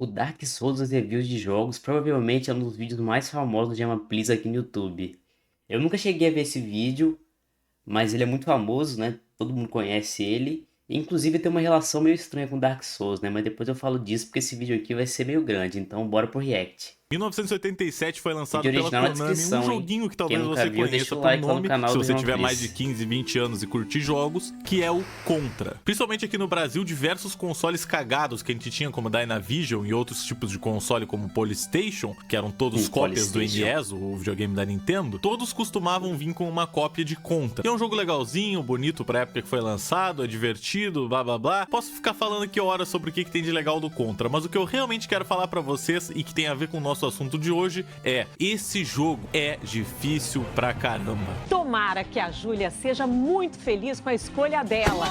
O Dark Souls dos reviews de jogos provavelmente é um dos vídeos mais famosos de One Piece aqui no YouTube. Eu nunca cheguei a ver esse vídeo, mas ele é muito famoso, né? Todo mundo conhece ele. Inclusive tem uma relação meio estranha com Dark Souls, né? Mas depois eu falo disso porque esse vídeo aqui vai ser meio grande, então bora pro react. 1987 foi lançado Vídeo pela original na Konami, um descrição, hein? joguinho que Quem talvez nunca você viu, deixa conheça o por like lá no nome, canal se do você João tiver mais de Cris. 15, 20 anos e curtir jogos, que é o Contra. Principalmente aqui no Brasil, diversos consoles cagados que a gente tinha, como Dynavision e outros tipos de console como Polystation, que eram todos cópias do NES, o videogame da Nintendo, todos costumavam vir com uma cópia de Contra. E é um jogo legalzinho, bonito pra época que foi lançado, é divertido, blá blá blá. Posso ficar falando aqui horas sobre o que tem de legal do Contra, mas o que eu realmente quero falar pra vocês e que tem a ver com o nosso assunto de hoje é: esse jogo é difícil pra caramba. Tomara que a Júlia seja muito feliz com a escolha dela.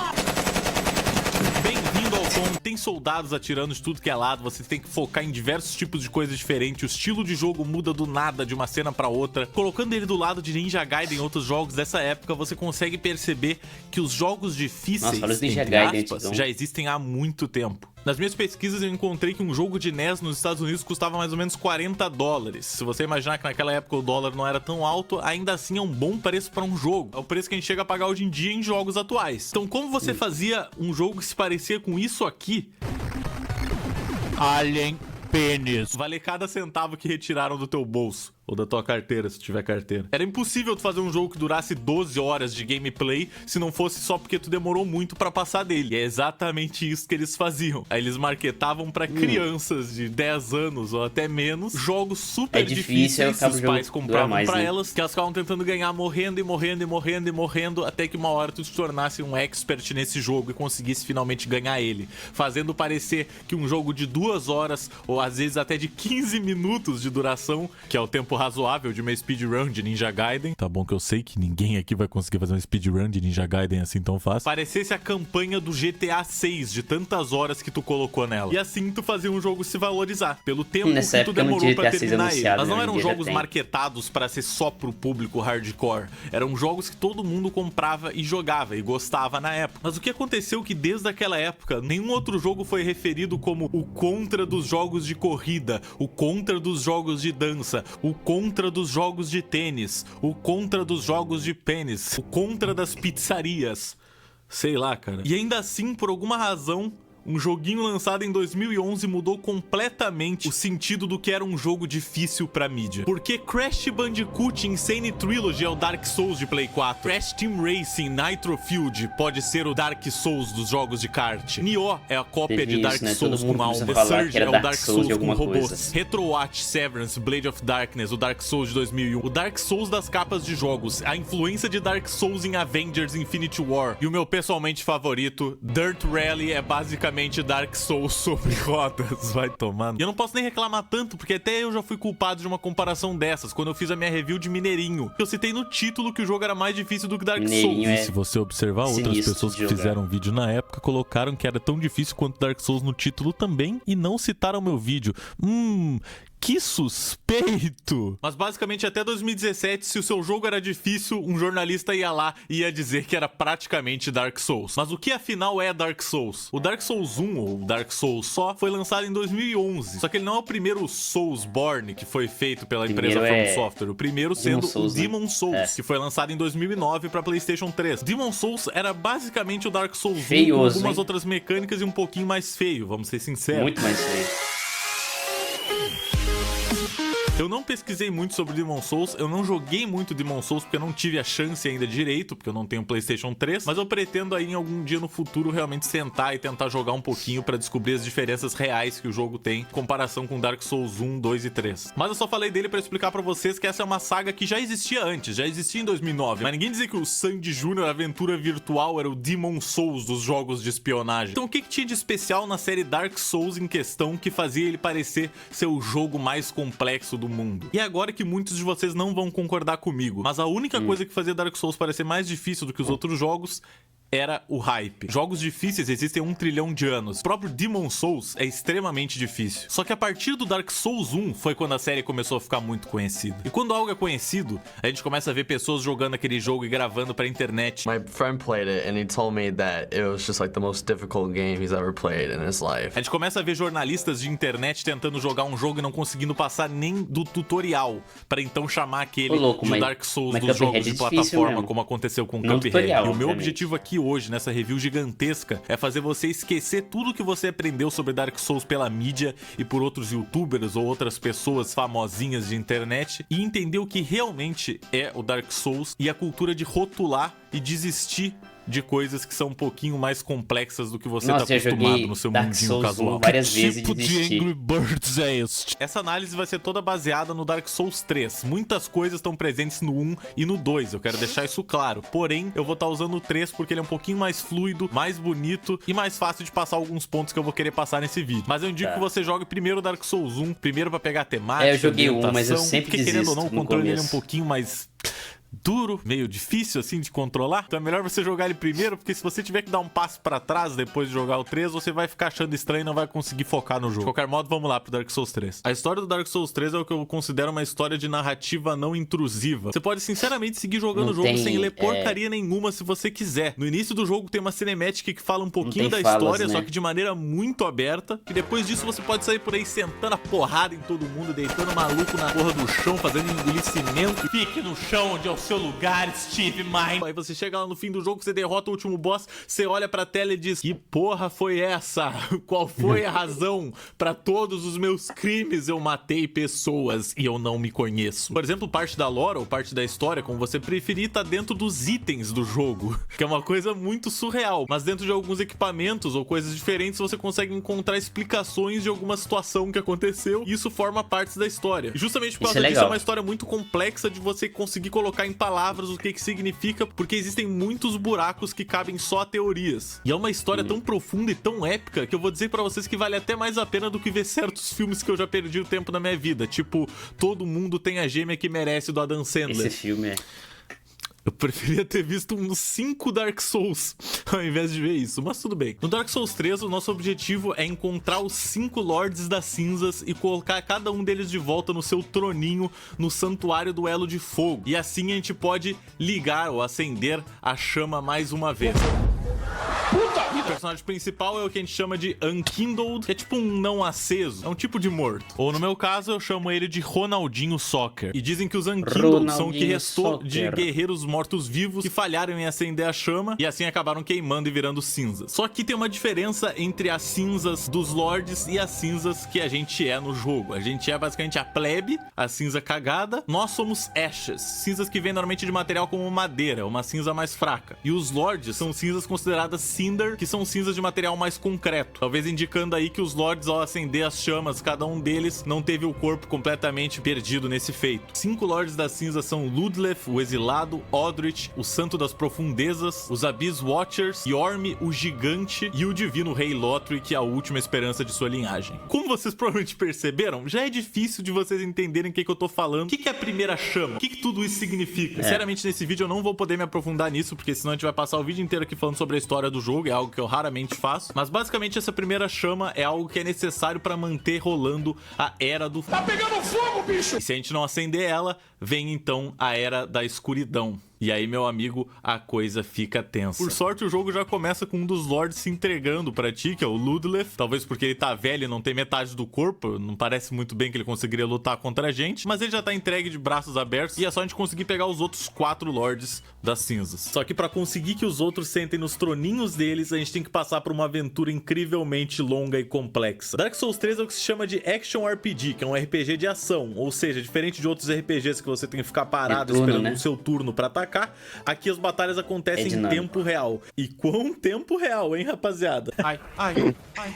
Bem-vindo ao Contra. Tem soldados atirando de tudo que é lado, você tem que focar em diversos tipos de coisas diferentes, o estilo de jogo muda do nada, de uma cena pra outra. Colocando ele do lado de Ninja Gaiden e outros jogos dessa época, você consegue perceber que os jogos difíceis, Nossa, Ninja entre Gaiden, aspas, então. já existem há muito tempo. Nas minhas pesquisas eu encontrei que um jogo de NES nos Estados Unidos custava mais ou menos $40. Se você imaginar que naquela época o dólar não era tão alto, ainda assim é um bom preço para um jogo. É o preço que a gente chega a pagar hoje em dia em jogos atuais. Então como você fazia um jogo que se parecia com isso aqui? Alien Penis. Vale cada centavo que retiraram do teu bolso. Ou da tua carteira, se tiver carteira. Era impossível tu fazer um jogo que durasse 12 horas de gameplay se não fosse só porque tu demorou muito pra passar dele. E é exatamente isso que eles faziam. Aí eles marketavam pra crianças de 10 anos ou até menos jogos super difícil, difíceis. Os pais compravam mais, pra né? elas, que elas ficavam tentando ganhar morrendo e morrendo e morrendo e morrendo, até que uma hora tu te tornasse um expert nesse jogo e conseguisse finalmente ganhar ele. Fazendo parecer que um jogo de 2 horas ou às vezes até de 15 minutos de duração, que é o tempo razoável de uma speedrun de Ninja Gaiden. Tá bom que eu sei que ninguém aqui vai conseguir fazer uma speedrun de Ninja Gaiden assim tão fácil. Parecesse a campanha do GTA 6 de tantas horas que tu colocou nela. E assim tu fazia um jogo se valorizar, pelo tempo Nessa que tu época não demorou tinha pra GTA 6 terminar ele. anunciado, Mas não né? eram Hoje em dia já jogos tem. marketados pra ser só pro público hardcore. Eram jogos que todo mundo comprava e jogava e gostava na época. Mas o que aconteceu é que desde aquela época, nenhum outro jogo foi referido como o Contra dos jogos de corrida, o Contra dos jogos de dança, o Contra dos jogos de tênis, o Contra dos jogos de pênis, o Contra das pizzarias. Sei lá, cara. E ainda assim, por alguma razão, um joguinho lançado em 2011 mudou completamente o sentido do que era um jogo difícil pra mídia. Porque Crash Bandicoot Insane Trilogy é o Dark Souls de Play 4. Crash Team Racing Nitro Field pode ser o Dark Souls dos jogos de kart. Nioh é a cópia Teve de Dark isso, né? Souls Todo mundo com alma. começou The a falar Surge que era é o Dark Dark Souls Souls de com alguma robôs. coisa. Retrowatch Severance, Blade of Darkness, o Dark Souls de 2001. O Dark Souls das capas de jogos. A influência de Dark Souls em Avengers Infinity War. E o meu pessoalmente favorito, Dirt Rally, é basicamente Dark Souls sobre rodas, vai tomando. E eu não posso nem reclamar tanto, porque até eu já fui culpado de uma comparação dessas, quando eu fiz a minha review de Mineirinho. Eu citei no título que o jogo era mais difícil do que Dark Souls. Mineirinho E é se você observar, outras sinistro pessoas de que jogar. fizeram vídeo na época colocaram que era tão difícil quanto Dark Souls no título também e não citaram meu vídeo. Que suspeito! Mas basicamente até 2017, se o seu jogo era difícil, um jornalista ia lá e ia dizer que era praticamente Dark Souls. Mas o que afinal é Dark Souls? O Dark Souls 1, ou Dark Souls só, foi lançado em 2011. Só que ele não é o primeiro Soulsborne que foi feito pela empresa Primeiro From é Software. O primeiro sendo Souls, o né? Demon Souls, que foi lançado em 2009 pra PlayStation 3. Demon Souls era basicamente o Dark Souls 1 com Feioso, algumas hein? outras mecânicas e um pouquinho mais feio, vamos ser sinceros. Muito mais feio. Eu não pesquisei muito sobre Demon Souls, eu não joguei muito Demon Souls porque eu não tive a chance ainda direito, porque eu não tenho PlayStation 3, mas eu pretendo aí em algum dia no futuro realmente sentar e tentar jogar um pouquinho pra descobrir as diferenças reais que o jogo tem em comparação com Dark Souls 1, 2 e 3. Mas eu só falei dele pra explicar pra vocês que essa é uma saga que já existia antes, já existia em 2009, mas ninguém dizia que o Sandy Jr. Aventura Virtual era o Demon Souls dos jogos de espionagem. Então o que tinha de especial na série Dark Souls em questão que fazia ele parecer ser o jogo mais complexo do mundo? E agora que muitos de vocês não vão concordar comigo, mas a única coisa que fazia Dark Souls parecer mais difícil do que os outros jogos era o hype. Jogos difíceis existem 1 trilhão de anos. O próprio Demon's Souls é extremamente difícil. Só que a partir do Dark Souls 1 foi quando a série começou a ficar muito conhecida. E quando algo é conhecido, a gente começa a ver pessoas jogando aquele jogo e gravando pra internet. My friend played it and he told me that it was just like the most difficult game he's ever played in his life. A gente começa a ver jornalistas de internet tentando jogar um jogo e não conseguindo passar nem do tutorial, pra então chamar aquele de Dark Souls dos jogos de plataforma, como aconteceu com o Cuphead. E o meu objetivo aqui hoje, nessa review gigantesca, é fazer você esquecer tudo que você aprendeu sobre Dark Souls pela mídia e por outros youtubers ou outras pessoas famosinhas de internet e entender o que realmente é o Dark Souls e a cultura de rotular e desistir de coisas que são um pouquinho mais complexas do que você tá acostumado no seu Dark mundinho Souls casual. Várias Que vezes tipo de desisti. Angry Birds é este? Essa análise vai ser toda baseada no Dark Souls 3. Muitas coisas estão presentes no 1 e no 2, eu quero deixar isso claro. Porém, eu vou estar usando o 3 porque ele é um pouquinho mais fluido, mais bonito e mais fácil de passar alguns pontos que eu vou querer passar nesse vídeo. Mas eu indico que você jogue primeiro o Dark Souls 1, primeiro pra pegar a temática, eu joguei um, mas eu sempre porque querendo ou não, o desisto no controle dele é um começo. pouquinho mais duro, meio difícil assim de controlar. Então é melhor você jogar ele primeiro, porque se você tiver que dar um passo pra trás depois de jogar o 3, você vai ficar achando estranho e não vai conseguir focar no jogo. De qualquer modo, vamos lá pro Dark Souls 3. A história do Dark Souls 3 é o que eu considero uma história de narrativa não intrusiva. Você pode sinceramente seguir jogando o jogo sem ler porcaria nenhuma se você quiser. No início do jogo tem uma cinemática que fala um pouquinho da história, só que de maneira muito aberta. E depois disso você pode sair por aí sentando a porrada em todo mundo, deitando maluco na porra do chão, fazendo engolir cimento. Fique no chão onde é o seu lugar, Steve Mine. Aí você chega lá no fim do jogo, você derrota o último boss, você olha pra tela e diz: que porra foi essa? Qual foi a razão? Pra todos os meus crimes eu matei pessoas e eu não me conheço. Por exemplo, parte da lore ou parte da história, como você preferir, tá dentro dos itens do jogo, que é uma coisa muito surreal. Mas dentro de alguns equipamentos ou coisas diferentes, você consegue encontrar explicações de alguma situação que aconteceu e isso forma partes da história. E justamente por causa disso é uma história muito complexa de você conseguir colocar em palavras o que significa, porque existem muitos buracos que cabem só a teorias. E é uma história tão profunda e tão épica que eu vou dizer pra vocês que vale até mais a pena do que ver certos filmes que eu já perdi o tempo na minha vida, tipo Todo Mundo Tem a Gêmea que Merece, do Adam Sandler. Esse filme Eu preferia ter visto uns 5 Dark Souls ao invés de ver isso, mas tudo bem. No Dark Souls 3, o nosso objetivo é encontrar os 5 Lords das Cinzas e colocar cada um deles de volta no seu troninho no Santuário do Elo de Fogo. E assim a gente pode ligar ou acender a chama mais uma vez. O personagem principal é o que a gente chama de Unkindled, que é tipo um não aceso, é um tipo de morto. Ou no meu caso, eu chamo ele de Ronaldinho Soccer. E dizem que os Unkindled são o que restou de guerreiros mortos-vivos que falharam em acender a chama e assim acabaram queimando e virando cinzas. Só que tem uma diferença entre as cinzas dos Lords e as cinzas que a gente é no jogo. A gente é basicamente a plebe, a cinza cagada. Nós somos Ashes, cinzas que vêm normalmente de material como madeira, uma cinza mais fraca. E os Lords são cinzas consideradas Cinder, que são cinzas de material mais concreto, talvez indicando aí que os Lords, ao acender as chamas, cada um deles não teve o corpo completamente perdido nesse feito. 5 Lords da Cinza são Ludleth, o Exilado, Odrich, o Santo das Profundezas, os Abyss Watchers, Yorm, o Gigante e o Divino Rei Lothric, a última esperança de sua linhagem. Como vocês provavelmente perceberam, já é difícil de vocês entenderem o que eu tô falando. O que é a primeira chama? O que tudo isso significa? Sinceramente, nesse vídeo eu não vou poder me aprofundar nisso, porque senão a gente vai passar o vídeo inteiro aqui falando sobre a história do jogo, é algo que eu raramente faço, mas basicamente essa primeira chama é algo que é necessário pra manter rolando a Era do... Tá pegando fogo, bicho! E se a gente não acender ela, vem então a Era da Escuridão. E aí, meu amigo, a coisa fica tensa. Por sorte, o jogo já começa com um dos Lords se entregando pra ti, que é o Ludleth. Talvez porque ele tá velho e não tem metade do corpo. Não parece muito bem que ele conseguiria lutar contra a gente. Mas ele já tá entregue de braços abertos. E é só a gente conseguir pegar os outros 4 Lords das Cinzas. Só que pra conseguir que os outros sentem nos troninhos deles, a gente tem que passar por uma aventura incrivelmente longa e complexa. Dark Souls 3 é o que se chama de Action RPG, que é um RPG de ação. Ou seja, diferente de outros RPGs que você tem que ficar parado esperando o seu turno pra atacar, aqui as batalhas acontecem em tempo real. E quão tempo real, hein, rapaziada? Ai, ai, ai.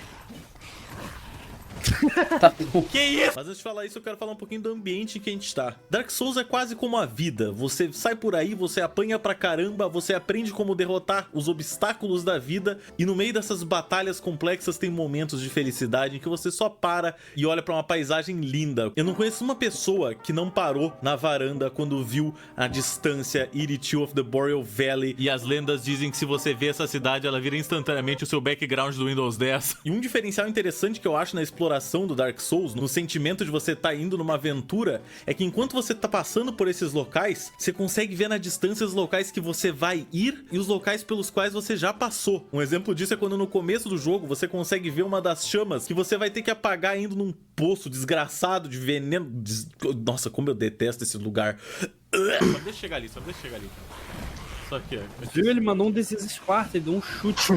Tá bom. Que isso? Mas antes de falar isso, eu quero falar um pouquinho do ambiente em que a gente tá. Dark Souls é quase como a vida. Você sai por aí, você apanha pra caramba, você aprende como derrotar os obstáculos da vida, e no meio dessas batalhas complexas tem momentos de felicidade em que você só para e olha pra uma paisagem linda. Eu não conheço uma pessoa que não parou na varanda quando viu a distância Irithil of the Boreal Valley, e as lendas dizem que se você vê essa cidade, ela vira instantaneamente o seu background do Windows 10. E um diferencial interessante que eu acho na exploração do Dark Souls, no sentimento de você tá indo numa aventura, é que enquanto você tá passando por esses locais, você consegue ver na distância os locais que você vai ir e os locais pelos quais você já passou. Um exemplo disso é quando no começo do jogo você consegue ver uma das chamas que você vai ter que apagar indo num poço desgraçado de veneno. Nossa, como eu detesto esse lugar. Só deixa chegar ali, Só aqui, ó. Viu? Ele mandou um desses Sparta e deu um chute.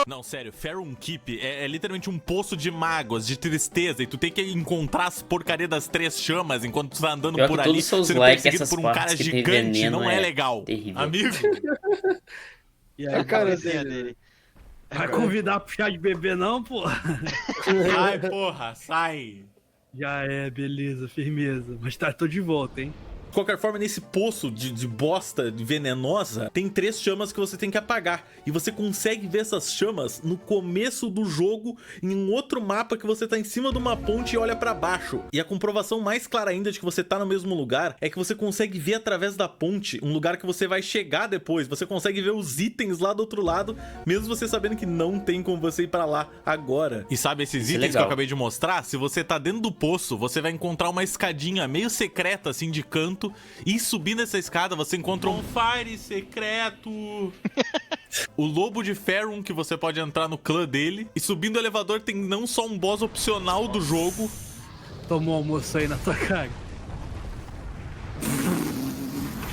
Não, sério, Farum Keep é literalmente um poço de mágoas, de tristeza, e tu tem que encontrar as porcaria das 3 chamas enquanto tu tá andando Pior por que ali, todos seus sendo likes, perseguido essas por um cara partes que tem gigante, veneno não é é legal. terrível. Amigo, E A aí, cara vai dele. convidar pro chá de bebê não, pô? sai, porra, sai. Já é, beleza, firmeza. Mas tá, tô de volta, hein? De qualquer forma, nesse poço de bosta venenosa, tem 3 chamas que você tem que apagar. E você consegue ver essas chamas no começo do jogo, em um outro mapa que você tá em cima de uma ponte e olha pra baixo. E a comprovação mais clara ainda de que você tá no mesmo lugar é que você consegue ver através da ponte um lugar que você vai chegar depois. Você consegue ver os itens lá do outro lado, mesmo você sabendo que não tem como você ir pra lá agora. E sabe esses Isso é itens que eu legal. acabei de mostrar? Se você tá dentro do poço, você vai encontrar uma escadinha meio secreta assim de canto, e subindo essa escada você encontra um fire secreto. O lobo de Farum, que você pode entrar no clã dele. E subindo o elevador tem não só um boss opcional do jogo. Toma um almoço aí na tua cara.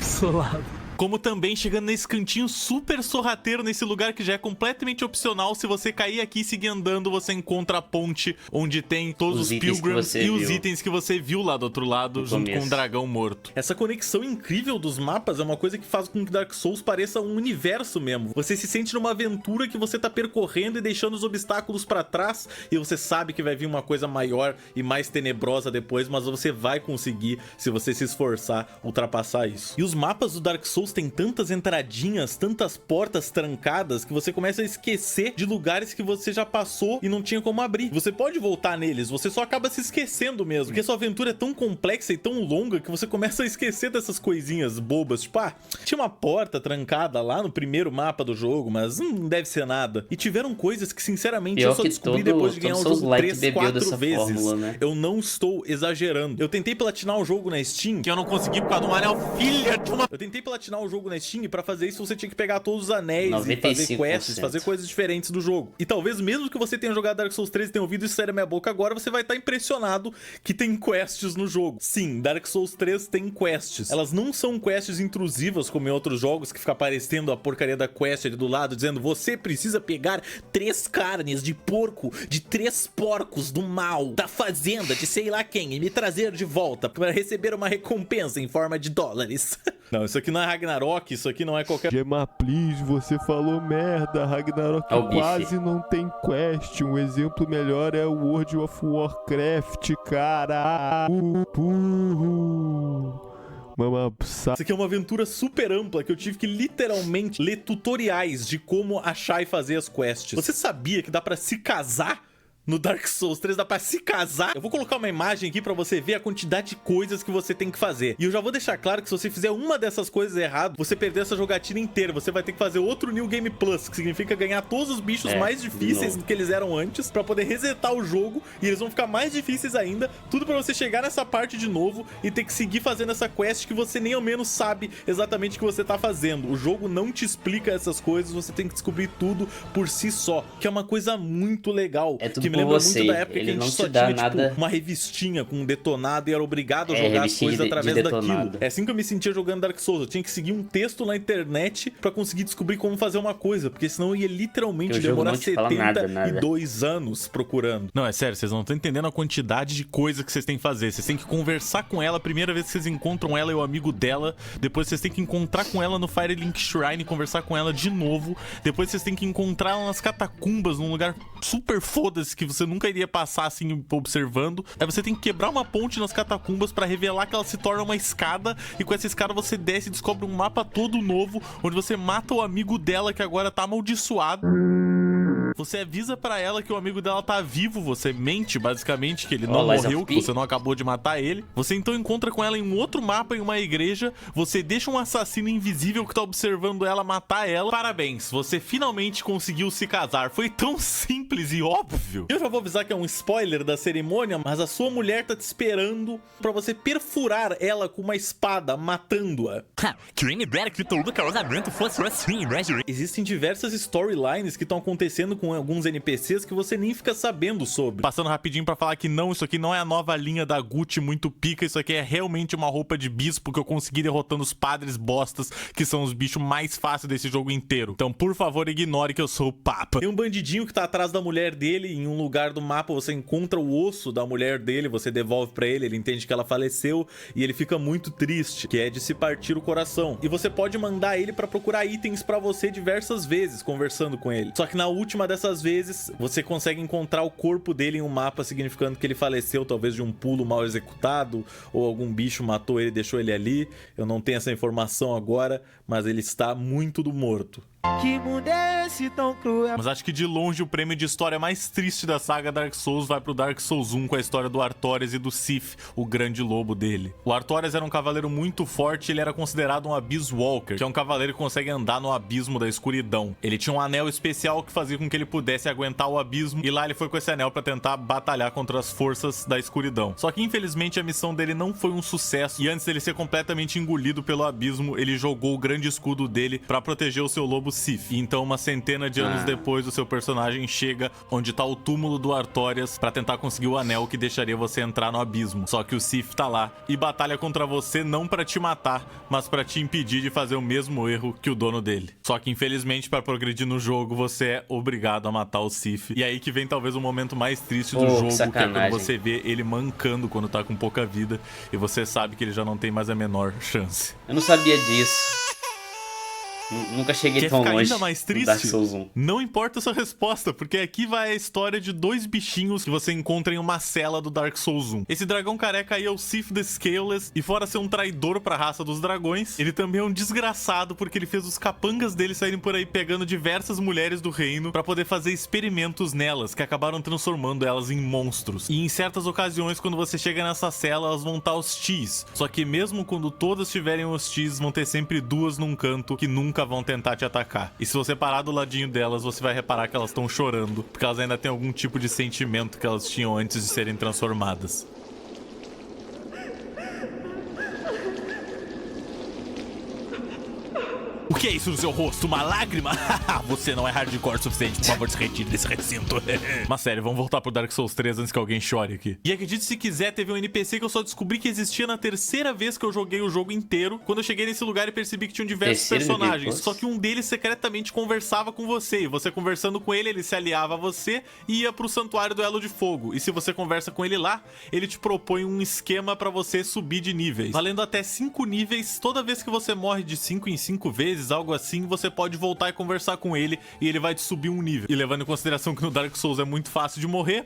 Solado. Como também chegando nesse cantinho super sorrateiro, nesse lugar que já é completamente opcional. Se você cair aqui e seguir andando, você encontra a ponte onde tem todos os itens que pilgrims você e os viu. itens que você viu lá do outro lado, No junto com o começo. dragão morto. Essa conexão incrível dos mapas é uma coisa que faz com que Dark Souls pareça um universo mesmo. Você se sente numa aventura que você tá percorrendo e deixando os obstáculos pra trás, e você sabe que vai vir uma coisa maior e mais tenebrosa depois, mas você vai conseguir, se você se esforçar, ultrapassar isso. E os mapas do Dark Souls tem tantas entradinhas, tantas portas trancadas, que você começa a esquecer de lugares que você já passou e não tinha como abrir. Você pode voltar neles, você só acaba se esquecendo mesmo, porque sua aventura é tão complexa e tão longa que você começa a esquecer dessas coisinhas bobas, tipo, tinha uma porta trancada lá no primeiro mapa do jogo, mas não deve ser nada. E tiveram coisas que, sinceramente, Pior eu só que descobri todo- depois de ganhar o todos seus jogo likes 3, bebeu 4 dessa vezes. fórmula, né? Eu não estou exagerando. Eu tentei platinar o jogo na Steam, que eu não consegui por causa do anel, filha de uma... Eu tentei platinar o jogo na Steam, e pra fazer isso você tinha que pegar todos os anéis e fazer 95%. quests, fazer coisas diferentes do jogo. E talvez mesmo que você tenha jogado Dark Souls 3 e tenha ouvido isso sair da minha boca agora, você vai estar impressionado que tem quests no jogo. Sim, Dark Souls 3 tem quests. Elas não são quests intrusivas como em outros jogos, que fica aparecendo a porcaria da quest ali do lado, dizendo você precisa pegar 3 carnes de porco, de 3 porcos do mal, da fazenda de sei lá quem, e me trazer de volta para receber uma recompensa em forma de dólares. Não, isso aqui não é Ragnarok, isso aqui não é qualquer... Gema, please, você falou merda. Ragnarok É o bife. quase não tem quest. Um exemplo melhor é o World of Warcraft, cara. Mama, Isso aqui é uma aventura super ampla que eu tive que literalmente ler tutoriais de como achar e fazer as quests. Você sabia que dá pra se casar? No Dark Souls 3 dá pra se casar? Eu vou colocar uma imagem aqui pra você ver a quantidade de coisas que você tem que fazer. E eu já vou deixar claro que se você fizer uma dessas coisas errado, você perdeu essa jogatina inteira. Você vai ter que fazer outro New Game Plus, que significa ganhar todos os bichos mais difíceis do que eles eram antes, pra poder resetar o jogo, e eles vão ficar mais difíceis ainda. Tudo pra você chegar nessa parte de novo e ter que seguir fazendo essa quest que você nem ao menos sabe exatamente o que você tá fazendo. O jogo não te explica essas coisas, você tem que descobrir tudo por si só, que é uma coisa muito legal. É tudo que me por lembra você, muito da época que ele a gente não só te dá tinha, nada- tipo, uma revistinha com um detonado e era obrigado a É, jogar as revistinha coisas de através detonado. daquilo. É assim que eu me sentia jogando Dark Souls. Eu tinha que seguir um texto na internet pra conseguir descobrir como fazer uma coisa, porque senão eu ia literalmente Porque o jogo demorar não te fala nada. 72 anos procurando. Não, é sério, vocês não estão entendendo a quantidade de coisa que vocês têm que fazer. Vocês têm que conversar com ela a primeira vez que vocês encontram ela e o amigo dela. Depois vocês têm que encontrar com ela no Firelink Shrine e conversar com ela de novo. Depois vocês têm que encontrar ela nas catacumbas, num lugar super foda-se que você nunca iria passar assim observando. Aí você tem que quebrar uma ponte nas catacumbas pra revelar que ela se torna uma escada, e com essa escada você desce e descobre um mapa todo novo, onde você mata o amigo dela que agora tá amaldiçoado. Você avisa pra ela que o amigo dela tá vivo, você mente basicamente que ele não morreu, que você não acabou de matar ele. Você então encontra com ela em um outro mapa, em uma igreja, você deixa um assassino invisível que tá observando ela matar ela. Parabéns, você finalmente conseguiu se casar. Foi tão simples e óbvio. Eu já vou avisar que é um spoiler da cerimônia, mas a sua mulher tá te esperando pra você perfurar ela com uma espada, matando-a. Quem me dera que todo casamento fosse assim, né, gente? Existem diversas storylines que estão acontecendo com alguns NPCs que você nem fica sabendo sobre. Passando rapidinho pra falar que não, isso aqui não é a nova linha da Gucci muito pica, isso aqui é realmente uma roupa de bispo que eu consegui derrotando os padres bostas, que são os bichos mais fáceis desse jogo inteiro. Então, por favor, ignore que eu sou o Papa. Tem um bandidinho que tá atrás da mulher dele, em um lugar do mapa você encontra o osso da mulher dele, você devolve pra ele, ele entende que ela faleceu e ele fica muito triste, que é de se partir o coração. E você pode mandar ele pra procurar itens pra você diversas vezes, conversando com ele. Só que na última dessas vezes, você consegue encontrar o corpo dele em um mapa, significando que ele faleceu, talvez de um pulo mal executado, ou algum bicho matou ele e deixou ele ali. Eu não tenho essa informação agora, mas ele está muito do morto. Que mundo é esse tão cruel? Mas acho que de longe o prêmio de história mais triste da saga Dark Souls vai pro Dark Souls 1 com a história do Artorias e do Sif, o grande lobo dele. O Artorias era um cavaleiro muito forte, ele era considerado um Abyss Walker, que é um cavaleiro que consegue andar no abismo da escuridão. Ele tinha um anel especial que fazia com que ele pudesse aguentar o abismo, e lá ele foi com esse anel pra tentar batalhar contra as forças da escuridão. Só que infelizmente a missão dele não foi um sucesso, e antes dele ser completamente engolido pelo abismo, ele jogou o grande escudo dele pra proteger o seu lobo Sif. E então, uma centena de anos depois, o seu personagem chega onde tá o túmulo do Artorias pra tentar conseguir o anel que deixaria você entrar no abismo. Só que o Sif tá lá e batalha contra você não pra te matar, mas pra te impedir de fazer o mesmo erro que o dono dele. Só que infelizmente, pra progredir no jogo, você é obrigado a matar o Sif. E aí que vem talvez o momento mais triste do jogo, que é quando você vê ele mancando quando tá com pouca vida e você sabe que ele já não tem mais a menor chance. Eu não sabia disso. Nunca cheguei tão longe ainda mais triste? no Dark Souls 1. Não importa a sua resposta, porque aqui vai a história de dois bichinhos que você encontra em uma cela do Dark Souls 1. Esse dragão careca aí é o Sif the Scaleless, e fora ser um traidor pra raça dos dragões, ele também é um desgraçado porque ele fez os capangas dele saírem por aí pegando diversas mulheres do reino pra poder fazer experimentos nelas, que acabaram transformando elas em monstros. E em certas ocasiões, quando você chega nessa cela, elas vão estar hostis. Só que mesmo quando todas estiverem hostis, vão ter sempre duas num canto que nunca vão tentar te atacar. E se você parar do ladinho delas, você vai reparar que elas estão chorando, porque elas ainda têm algum tipo de sentimento que elas tinham antes de serem transformadas. O que é isso no seu rosto? Uma lágrima? Você não é hardcore o suficiente, por favor, se retire desse recinto. Mas sério, vamos voltar pro Dark Souls 3 antes que alguém chore aqui. E acredite se quiser, teve um NPC que eu só descobri que existia na terceira vez que eu joguei o jogo inteiro, quando eu cheguei nesse lugar e percebi que tinham diversos personagens. Só que um deles secretamente conversava com você, e você conversando com ele, ele se aliava a você e ia pro Santuário do Elo de Fogo. E se você conversa com ele lá, ele te propõe um esquema pra você subir de níveis, valendo até 5 níveis. Toda vez que você morre de 5 em 5 vezes, algo assim, você pode voltar e conversar com ele e ele vai te subir um nível. E levando em consideração que no Dark Souls é muito fácil de morrer,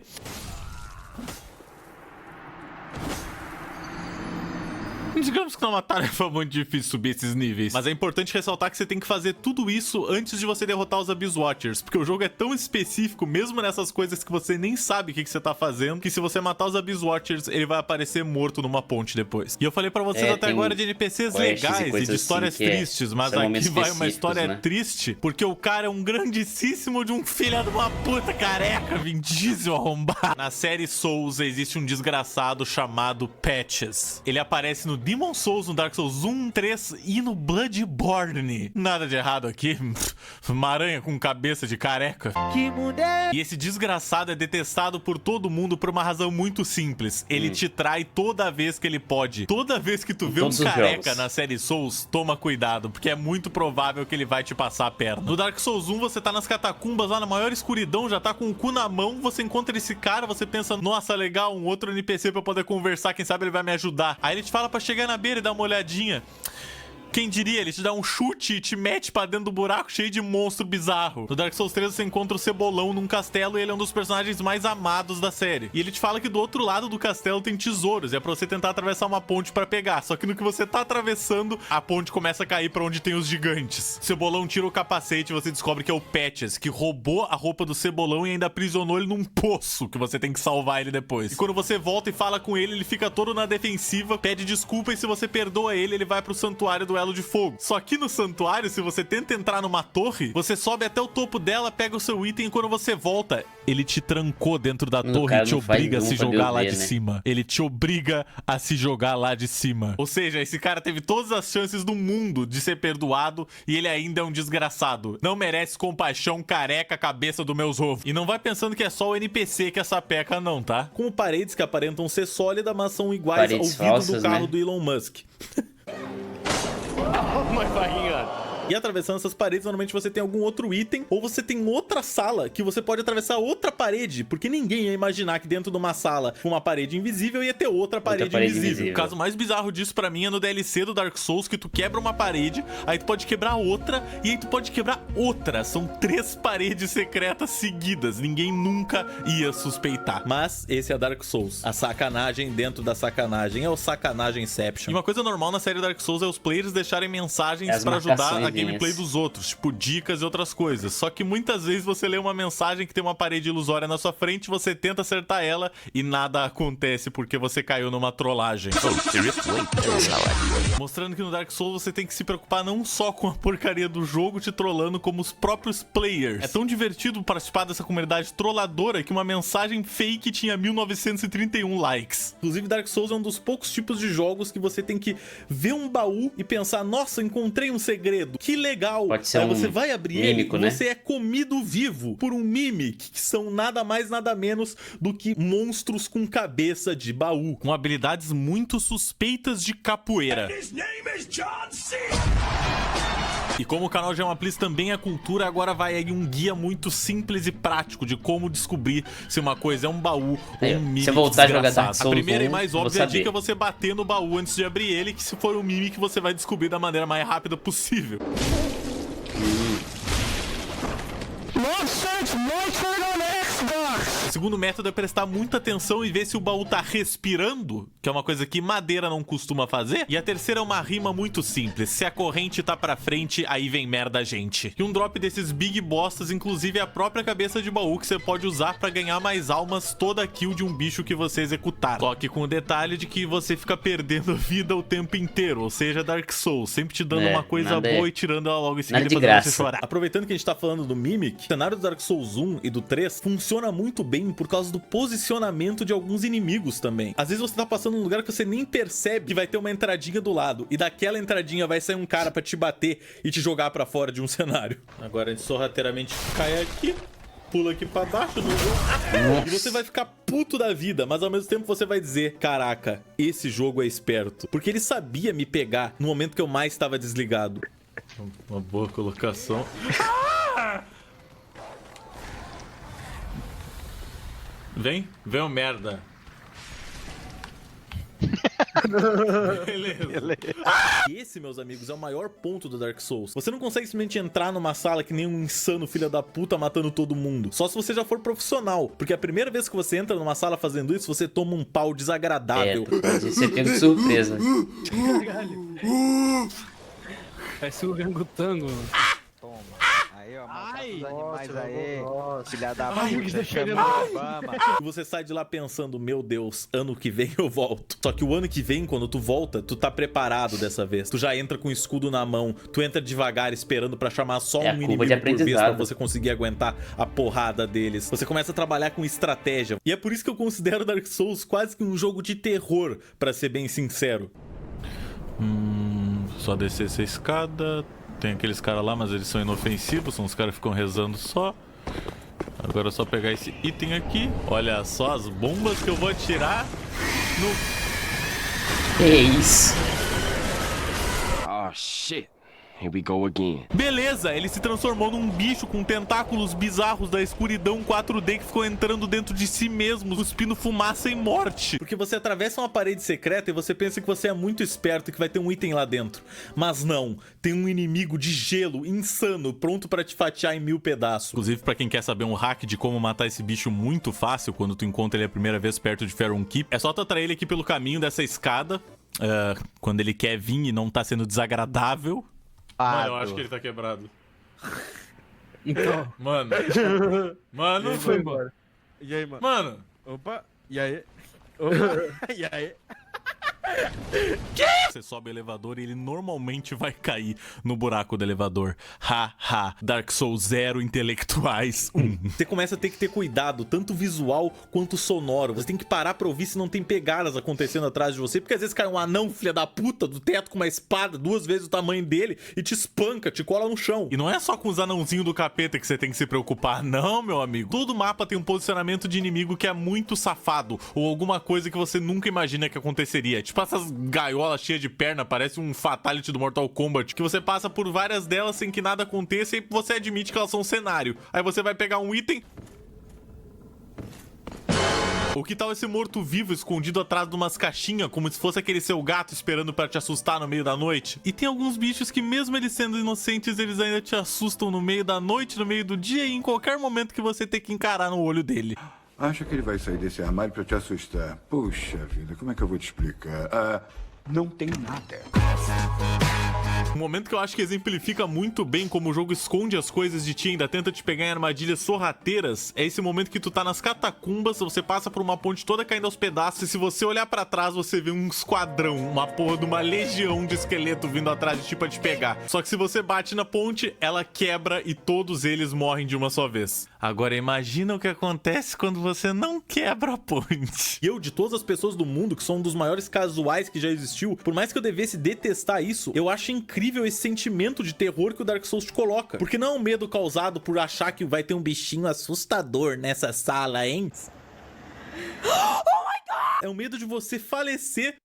digamos que não é uma tarefa muito difícil subir esses níveis. Mas é importante ressaltar que você tem que fazer tudo isso antes de você derrotar os Abyss Watchers, porque o jogo é tão específico, mesmo nessas coisas que você nem sabe o que você tá fazendo, que se você matar os Abyss Watchers, ele vai aparecer morto numa ponte depois. E eu falei pra vocês até agora de NPCs legais e de histórias tristes, mas aqui vai uma história triste, porque o cara é um grandíssimo de um filho de uma puta careca, Vin Diesel arrombado. Na série Souls existe um desgraçado chamado Patches. Ele aparece no Demon Souls, no Dark Souls 1, 3 e no Bloodborne. Nada de errado aqui. Uma aranha com cabeça de careca. Que mundo é? E esse desgraçado é detestado por todo mundo por uma razão muito simples. Ele te trai toda vez que ele pode. Toda vez que tu vê um careca na série Souls, toma cuidado, porque é muito provável que ele vai te passar a perna. No Dark Souls 1, você tá nas catacumbas, lá na maior escuridão, já tá com o cu na mão, você encontra esse cara, você pensa, nossa, legal, um outro NPC pra eu poder conversar, quem sabe ele vai me ajudar. Aí ele te fala pra chegar na beira e dar uma olhadinha. Quem diria, ele te dá um chute e te mete pra dentro do buraco cheio de monstro bizarro. No Dark Souls 3 você encontra o Cebolão num castelo e ele é um dos personagens mais amados da série. E ele te fala que do outro lado do castelo tem tesouros, e é pra você tentar atravessar uma ponte pra pegar. Só que no que você tá atravessando, a ponte começa a cair pra onde tem os gigantes. O Cebolão tira o capacete e você descobre que é o Patches, que roubou a roupa do Cebolão e ainda aprisionou ele num poço, que você tem que salvar ele depois. E quando você volta e fala com ele, ele fica todo na defensiva, pede desculpa, e se você perdoa ele, ele vai pro santuário do Elo de Fogo. Só que no santuário, se você tenta entrar numa torre, você sobe até o topo dela, pega o seu item, e quando você volta, ele te trancou dentro da torre e te obriga a se jogar lá de cima. Ele te obriga a se jogar lá de cima. Ou seja, esse cara teve todas as chances do mundo de ser perdoado e ele ainda é um desgraçado. Não merece compaixão, careca, cabeça do meus ovos. E não vai pensando que é só o NPC que essa peca não, tá? Com paredes que aparentam ser sólidas, mas são iguais ao vidro falsas, do carro né? do Elon Musk. Oh my fucking God. E atravessando essas paredes, normalmente você tem algum outro item, ou você tem outra sala que você pode atravessar outra parede, porque ninguém ia imaginar que dentro de uma sala com uma parede invisível ia ter outra parede invisível. O caso mais bizarro disso pra mim é no DLC do Dark Souls, que tu quebra uma parede, aí tu pode quebrar outra, e aí tu pode quebrar outra. São 3 paredes secretas seguidas, ninguém nunca ia suspeitar. Mas esse é Dark Souls, a sacanagem dentro da sacanagem, é o sacanagem-ception. E uma coisa normal na série Dark Souls é os players deixarem mensagens pra ajudar a gameplay dos outros, tipo dicas e outras coisas. Só que muitas vezes você lê uma mensagem que tem uma parede ilusória na sua frente, você tenta acertar ela e nada acontece porque você caiu numa trollagem. Mostrando que no Dark Souls você tem que se preocupar não só com a porcaria do jogo te trollando, como os próprios players. É tão divertido participar dessa comunidade trolladora que uma mensagem fake tinha 1931 likes. Inclusive, Dark Souls é um dos poucos tipos de jogos que você tem que ver um baú e pensar, nossa, encontrei um segredo. Que legal! Pode ser você vai abrir mímico, ele, né? Você é comido vivo por um Mimic, que são nada mais nada menos do que monstros com cabeça de baú, com habilidades muito suspeitas de capoeira. E como o canal Gema Please também é cultura, agora vai aí um guia muito simples e prático de como descobrir se uma coisa é um baú ou um Mimic. Se eu voltar a jogar Dark Souls, a primeira e mais óbvia dica é você bater no baú antes de abrir ele, que se for um Mimic você vai descobrir da maneira mais rápida possível. O segundo método é prestar muita atenção e ver se o baú tá respirando, que é uma coisa que madeira não costuma fazer. E a terceira é uma rima muito simples: se a corrente tá pra frente, aí vem merda, gente. E um drop desses big bostas, inclusive, é a própria cabeça de baú que você pode usar pra ganhar mais almas toda kill de um bicho que você executar. Só que com o detalhe de que você fica perdendo vida o tempo inteiro, ou seja, Dark Souls, sempre te dando uma coisa boa e tirando ela logo em seguida pra fazer você chorar. Aproveitando que a gente tá falando do Mimic, o cenário do Dark Souls 1 e do 3 funciona muito bem por causa do posicionamento de alguns inimigos também. Às vezes você tá passando num lugar que você nem percebe que vai ter uma entradinha do lado, e daquela entradinha vai sair um cara pra te bater e te jogar pra fora de um cenário. Agora a gente sorrateiramente cai aqui, pula aqui pra baixo no jogo, e você vai ficar puto da vida, mas ao mesmo tempo você vai dizer, caraca, esse jogo é esperto, porque ele sabia me pegar no momento que eu mais estava desligado. Uma boa colocação. Vem o merda. Beleza. Esse, meus amigos, é o maior ponto do Dark Souls. Você não consegue simplesmente entrar numa sala que nem um insano filho da puta matando todo mundo. Só se você já for profissional. Porque a primeira vez que você entra numa sala fazendo isso, você toma um pau desagradável. Você pega de surpresa. Parece o orangotango. Toma. Aí, ó, mata os animais aí. Filha da puta, chama o Obama. E você sai de lá pensando, meu Deus, ano que vem eu volto. Só que o ano que vem, quando tu volta, tu tá preparado dessa vez. Tu já entra com o escudo na mão, tu entra devagar esperando pra chamar só um inimigo por vez pra você conseguir aguentar a porrada deles. Você começa a trabalhar com estratégia. E é por isso que eu considero Dark Souls quase que um jogo de terror, pra ser bem sincero. Só descer essa escada. Tem aqueles caras lá, mas eles são inofensivos, são os caras que ficam rezando só. Agora é só pegar esse item aqui. Olha só as bombas que eu vou atirar no... Que isso? Oh, shit. Here we go again. Beleza, ele se transformou num bicho com tentáculos bizarros da escuridão 4D que ficou entrando dentro de si mesmo, cuspindo fumaça e morte. Porque você atravessa uma parede secreta e você pensa que você é muito esperto e que vai ter um item lá dentro. Mas não, tem um inimigo de gelo insano, pronto pra te fatiar em 1000 pedaços. Inclusive, pra quem quer saber um hack de como matar esse bicho muito fácil, quando tu encontra ele a primeira vez perto de Faron Keep, é só tu atrair ele aqui pelo caminho dessa escada, quando ele quer vir e não tá sendo desagradável. Mano, eu acho que ele tá quebrado. Então. Mano. Mano. Foi embora. E aí, mano? Mano. Opa. E aí? Opa. E aí? Você sobe o elevador e ele normalmente vai cair no buraco do elevador. Dark Souls 0 intelectuais 1. Você começa a ter que ter cuidado, tanto visual quanto sonoro. Você tem que parar pra ouvir se não tem pegadas acontecendo atrás de você, porque às vezes cai um anão, filha da puta, do teto com uma espada 2 vezes o tamanho dele e te espanca, te cola no chão. E não é só com os anãozinhos do capeta que você tem que se preocupar, não, meu amigo. Todo mapa tem um posicionamento de inimigo que é muito safado, ou alguma coisa que você nunca imagina que aconteceria. Tipo essas gaiolas cheias de perna, parece um Fatality do Mortal Kombat, que você passa por várias delas sem que nada aconteça e você admite que elas são um cenário. Aí você vai pegar um item... Ou que tal esse morto-vivo escondido atrás de umas caixinhas, como se fosse aquele seu gato esperando pra te assustar no meio da noite? E tem alguns bichos que, mesmo eles sendo inocentes, eles ainda te assustam no meio da noite, no meio do dia e em qualquer momento que você tem que encarar no olho dele. Acha que ele vai sair desse armário pra te assustar? Puxa vida, como é que eu vou te explicar? Não tem nada. Um momento que eu acho que exemplifica muito bem como o jogo esconde as coisas de ti e ainda tenta te pegar em armadilhas sorrateiras é esse momento que tu tá nas catacumbas, você passa por uma ponte toda caindo aos pedaços e se você olhar pra trás você vê um esquadrão, uma porra de uma legião de esqueleto vindo atrás de ti pra te pegar. Só que se você bate na ponte, ela quebra e todos eles morrem de uma só vez. Agora imagina o que acontece quando você não quebra a ponte. E eu, de todas as pessoas do mundo, que sou um dos maiores casuais que já existiu, por mais que eu devesse detestar isso, eu acho incrível esse sentimento de terror que o Dark Souls te coloca. Porque não é um medo causado por achar que vai ter um bichinho assustador nessa sala, hein? Oh my God! É o medo de você falecer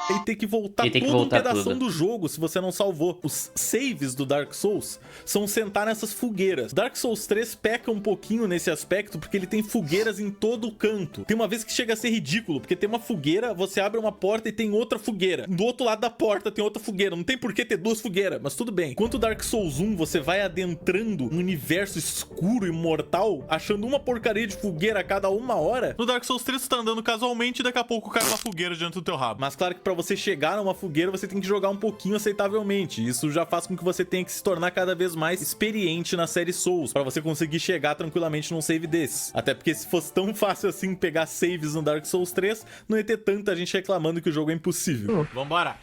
e ter que voltar todo um pedaço do jogo se você não salvou. Os saves do Dark Souls são sentar nessas fogueiras. Dark Souls 3 peca um pouquinho nesse aspecto porque ele tem fogueiras em todo o canto. Tem uma vez que chega a ser ridículo, porque tem uma fogueira, você abre uma porta e tem outra fogueira. Do outro lado da porta tem outra fogueira. Não tem por que ter 2 fogueiras, mas tudo bem. Enquanto Dark Souls 1 você vai adentrando um universo escuro e mortal, achando uma porcaria de fogueira a cada 1 hora, no Dark Souls 3 você tá andando casualmente e daqui a pouco cai uma fogueira diante do teu rabo. Mas claro que pra você chegar numa fogueira, você tem que jogar um pouquinho aceitavelmente. Isso já faz com que você tenha que se tornar cada vez mais experiente na série Souls, pra você conseguir chegar tranquilamente num save desses. Até porque se fosse tão fácil assim pegar saves no Dark Souls 3, não ia ter tanta gente reclamando que o jogo é impossível. Vambora!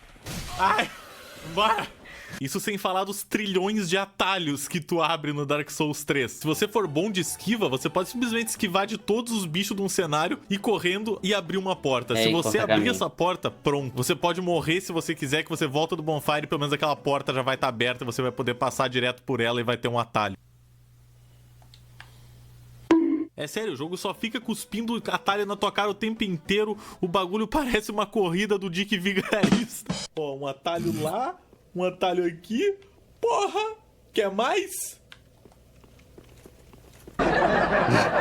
Ai! Vambora! Isso sem falar dos trilhões de atalhos que tu abre no Dark Souls 3. Se você for bom de esquiva, você pode simplesmente esquivar de todos os bichos de um cenário e correndo e abrir uma porta. Se você abrir essa porta, pronto. Você pode morrer se você quiser, que você volta do bonfire e pelo menos aquela porta já vai estar aberta e você vai poder passar direto por ela e vai ter um atalho. É sério, o jogo só fica cuspindo atalho na tua cara o tempo inteiro. O bagulho parece uma corrida do Dick Vigarista. Ó, um atalho lá, um atalho aqui. Porra, quer mais?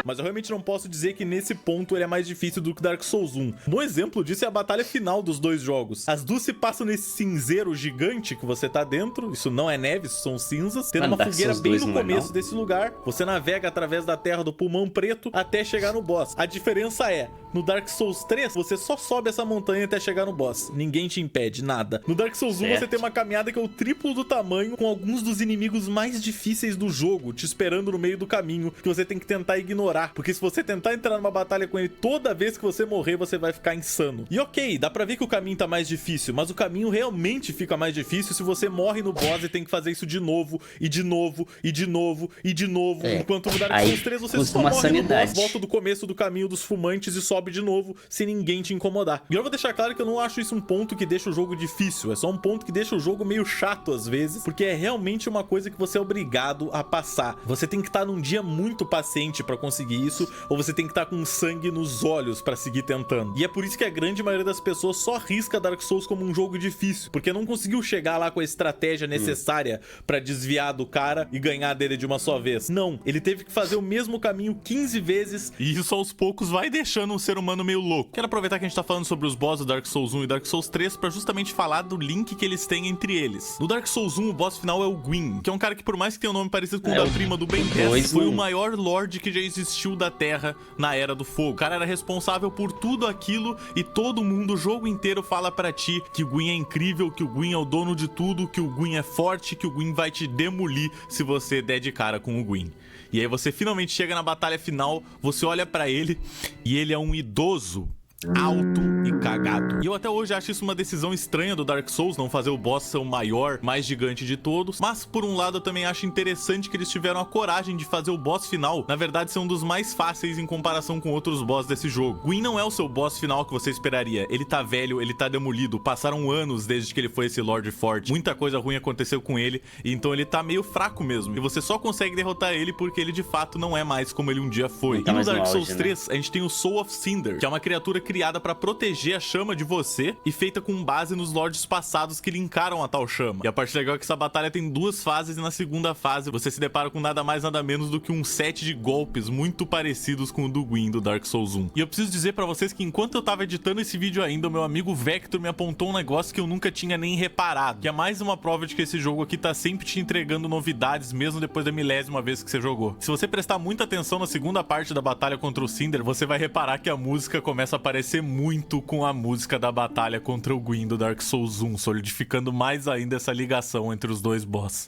Mas eu realmente não posso dizer que nesse ponto ele é mais difícil do que Dark Souls 1. Um bom exemplo disso é a batalha final dos 2 jogos. As duas se passam nesse cinzeiro gigante que você tá dentro. Isso não é neve, isso são cinzas. Tendo uma fogueira bem no começo desse lugar. Você navega através da terra do pulmão preto até chegar no boss. A diferença é, no Dark Souls 3, você só sobe essa montanha até chegar no boss. Ninguém te impede, nada. No Dark Souls 1, você tem uma caminhada que é o triplo do tamanho, com alguns dos inimigos mais difíceis do jogo te esperando no meio do caminho, que você tem que tentar ignorar, porque se você tentar entrar numa batalha com ele toda vez que você morrer, você vai ficar insano. E ok, dá pra ver que o caminho tá mais difícil, mas o caminho realmente fica mais difícil se você morre no boss e tem que fazer isso de novo, e de novo, e de novo, e de novo, enquanto no Dark Souls 3 você só morre no boss, volta do começo do caminho dos fumantes e sobe sobe de novo sem ninguém te incomodar. E eu vou deixar claro que eu não acho isso um ponto que deixa o jogo difícil, é só um ponto que deixa o jogo meio chato às vezes, porque é realmente uma coisa que você é obrigado a passar. Você tem que estar num dia muito paciente pra conseguir isso, ou você tem que estar com sangue nos olhos pra seguir tentando. E é por isso que a grande maioria das pessoas só risca Dark Souls como um jogo difícil, porque não conseguiu chegar lá com a estratégia necessária pra desviar do cara e ganhar dele de uma só vez. Não, ele teve que fazer o mesmo caminho 15 vezes, e isso aos poucos vai deixando um ser humano meio louco. Quero aproveitar que a gente tá falando sobre os bosses do Dark Souls 1 e Dark Souls 3 pra justamente falar do link que eles têm entre eles. No Dark Souls 1, o boss final é o Gwyn, que é um cara que, por mais que tenha um nome parecido com o da prima do Ben 10, foi o maior lord que já existiu da Terra na Era do Fogo. O cara era responsável por tudo aquilo e todo mundo, o jogo inteiro, fala pra ti que o Gwyn é incrível, que o Gwyn é o dono de tudo, que o Gwyn é forte, que o Gwyn vai te demolir se você der de cara com o Gwyn. E aí você finalmente chega na batalha final, você olha pra ele e ele é um idoso, alto e cagado. E eu até hoje acho isso uma decisão estranha do Dark Souls, não fazer o boss ser o maior, mais gigante de todos. Mas por um lado eu também acho interessante que eles tiveram a coragem de fazer o boss final, na verdade, ser um dos mais fáceis em comparação com outros boss desse jogo. Gwyn não é o seu boss final que você esperaria. Ele tá velho, ele tá demolido, passaram anos desde que ele foi esse Lord forte. Muita coisa ruim aconteceu com ele, então ele tá meio fraco mesmo. E você só consegue derrotar ele porque ele de fato não é mais como ele um dia foi. E no Dark Souls 3, a gente tem o Soul of Cinder, que é uma criatura criada pra proteger a chama de você e feita com base nos lords passados que linkaram a tal chama. E a parte legal é que essa batalha tem duas fases e na segunda fase você se depara com nada mais nada menos do que um set de golpes muito parecidos com o do Gwyn do Dark Souls 1. E eu preciso dizer pra vocês que enquanto eu tava editando esse vídeo ainda, o meu amigo Vector me apontou um negócio que eu nunca tinha nem reparado, que é mais uma prova de que esse jogo aqui tá sempre te entregando novidades mesmo depois da milésima vez que você jogou. Se você prestar muita atenção na segunda parte da batalha contra o Cinder, você vai reparar que a música começa a aparecer muito com a música da batalha contra o Gwyn do Dark Souls 1, solidificando mais ainda essa ligação entre os dois boss.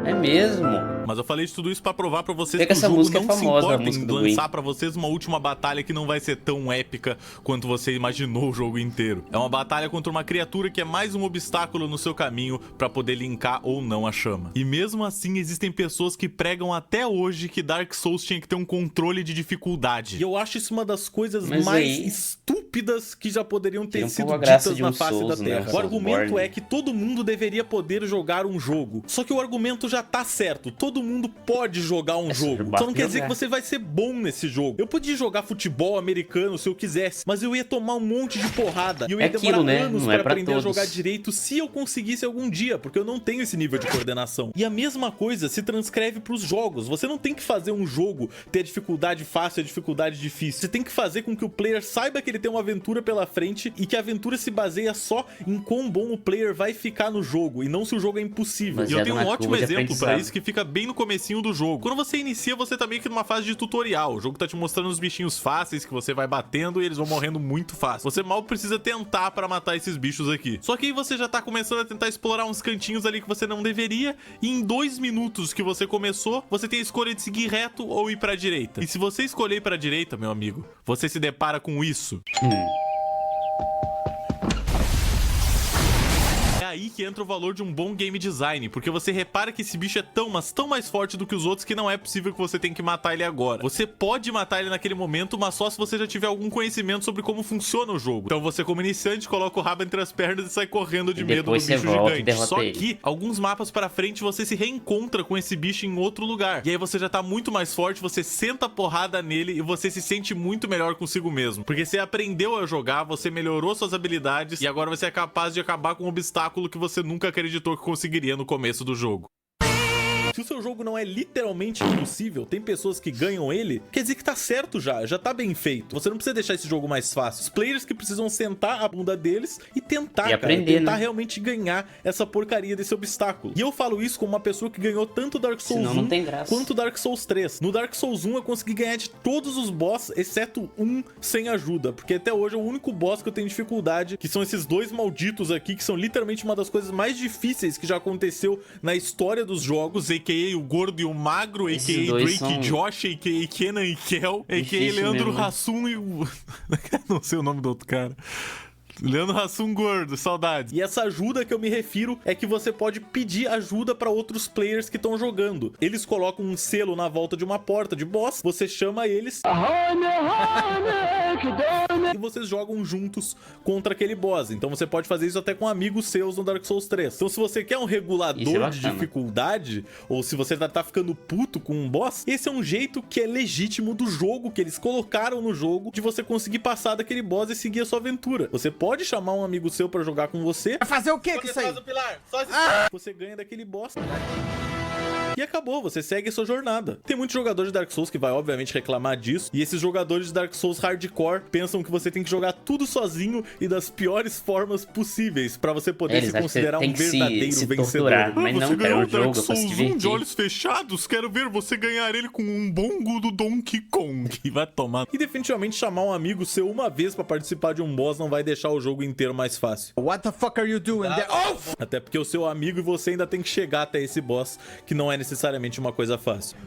É mesmo? Mas eu falei de tudo isso pra provar pra vocês que que o essa jogo música não é famosa, se a importa música em do lançar Gwyn. pra vocês uma última batalha que não vai ser tão épica quanto você imaginou o jogo inteiro. É uma batalha contra uma criatura que é mais um obstáculo no seu caminho pra poder linkar ou não a chama. E mesmo assim existem pessoas que pregam até hoje que Dark Souls tinha que ter um controle de dificuldade. E eu acho isso uma das coisas mais estúpidas que já poderiam ter sido ditas na face da Terra. O argumento é que todo mundo deveria poder jogar um jogo. Só que o argumento já tá certo. Todo mundo pode jogar um jogo. Só não quer dizer que você vai ser bom nesse jogo. Eu podia jogar futebol americano se eu quisesse, mas eu ia tomar um monte de porrada. E eu ia demorar anos pra aprender a jogar direito se eu conseguisse algum dia, porque eu não tenho esse nível de coordenação. E a mesma coisa se transcreve pros jogos. Você não tem que fazer um jogo ter a dificuldade fácil e a dificuldade difícil. Você tem que fazer com que o player saiba que ele tem uma aventura pela frente e que a aventura se baseia só em quão bom o player vai ficar no jogo e não se o jogo é impossível. E eu tenho um ótimo exemplo pra isso que fica bem no comecinho do jogo. Quando você inicia, você tá meio que numa fase de tutorial. O jogo tá te mostrando os bichinhos fáceis que você vai batendo e eles vão morrendo muito fácil. Você mal precisa tentar pra matar esses bichos aqui. Só que aí você já tá começando a tentar explorar uns cantinhos ali que você não deveria e em 2 minutos que você começou, você tem a escolha de seguir reto ou ir pra direita. E se você escolher ir pra direita, meu amigo, você se depara com isso. É aí que entra o valor de um bom game design, porque você repara que esse bicho é tão, mas tão mais forte do que os outros que não é possível que você tenha que matar ele agora. Você pode matar ele naquele momento, mas só se você já tiver algum conhecimento sobre como funciona o jogo. Então você, como iniciante, coloca o rabo entre as pernas e sai correndo de medo do bicho gigante. Só que, alguns mapas pra frente, você se reencontra com esse bicho em outro lugar. E aí você já tá muito mais forte, você senta a porrada nele e você se sente muito melhor consigo mesmo. Porque você aprendeu a jogar, você melhorou suas habilidades e agora você é capaz de acabar com um obstáculo que você nunca acreditou que conseguiria no começo do jogo. Se o seu jogo não é literalmente impossível, tem pessoas que ganham ele, quer dizer que tá certo já tá bem feito. Você não precisa deixar esse jogo mais fácil. Os players que precisam sentar a bunda deles e tentar, tentar realmente ganhar essa porcaria desse obstáculo. E eu falo isso como uma pessoa que ganhou tanto Dark Souls 1 quanto Dark Souls 3. No Dark Souls 1 eu consegui ganhar de todos os boss, exceto um sem ajuda, porque até hoje é o único boss que eu tenho dificuldade, que são esses dois malditos aqui, que são literalmente uma das coisas mais difíceis que já aconteceu na história dos jogos, a.k.a. o gordo e o magro, a.k.a. Drake e Josh, a.k.a. Kenan e Kel, a.k.a. Leandro Hassum e o... não sei o nome do outro cara. Leandro Hassum gordo, saudades. E essa ajuda que eu me refiro é que você pode pedir ajuda pra outros players que estão jogando. Eles colocam um selo na volta de uma porta de boss, você chama eles e vocês jogam juntos contra aquele boss. Então você pode fazer isso até com amigos seus no Dark Souls 3. Então se você quer um regulador de dificuldade, ou se você tá ficando puto com um boss, esse é um jeito que é legítimo do jogo, que eles colocaram no jogo, de você conseguir passar daquele boss e seguir a sua aventura. Você pode chamar um amigo seu pra jogar com você. Vai fazer o quê com isso aí? Você ganha daquele boss. E acabou, você segue a sua jornada. Tem muitos jogadores de Dark Souls que vai obviamente reclamar disso, e esses jogadores de Dark Souls hardcore pensam que você tem que jogar tudo sozinho e das piores formas possíveis pra você poder se considerar um verdadeiro vencedor. Mas não, cara, é um jogo pra se divertir. De olhos fechados, quero ver você ganhar ele com um bongo do Donkey Kong. E vai tomar. E definitivamente chamar um amigo seu uma vez pra participar de um boss não vai deixar o jogo inteiro mais fácil. What the fuck are you doing there? Oh! Até porque o seu amigo e você ainda tem que chegar até esse boss, que não é necessariamente uma coisa fácil.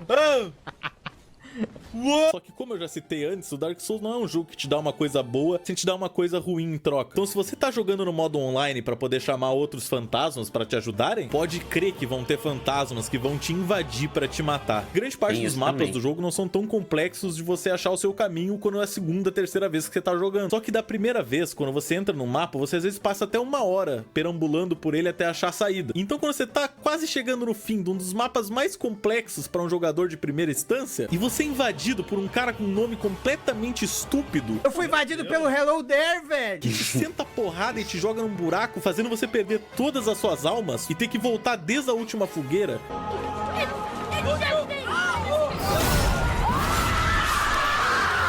Só que como eu já citei antes, o Dark Souls não é um jogo que te dá uma coisa boa sem te dar uma coisa ruim em troca. Então se você tá jogando no modo online pra poder chamar outros fantasmas pra te ajudarem, pode crer que vão ter fantasmas que vão te invadir pra te matar. Grande parte dos mapas do jogo não são tão complexos de você achar o seu caminho quando é a segunda, terceira vez que você tá jogando. Só que da primeira vez, quando você entra no mapa, você às vezes passa até 1 hora perambulando por ele até achar a saída. Então quando você tá quase chegando no fim de um dos mapas mais complexos pra um jogador de primeira instância, e você é invadido por um cara com um nome completamente estúpido. Eu fui invadido pelo Hello There, velho. Que te senta porrada e te joga num buraco, fazendo você perder todas as suas almas e ter que voltar desde a última fogueira.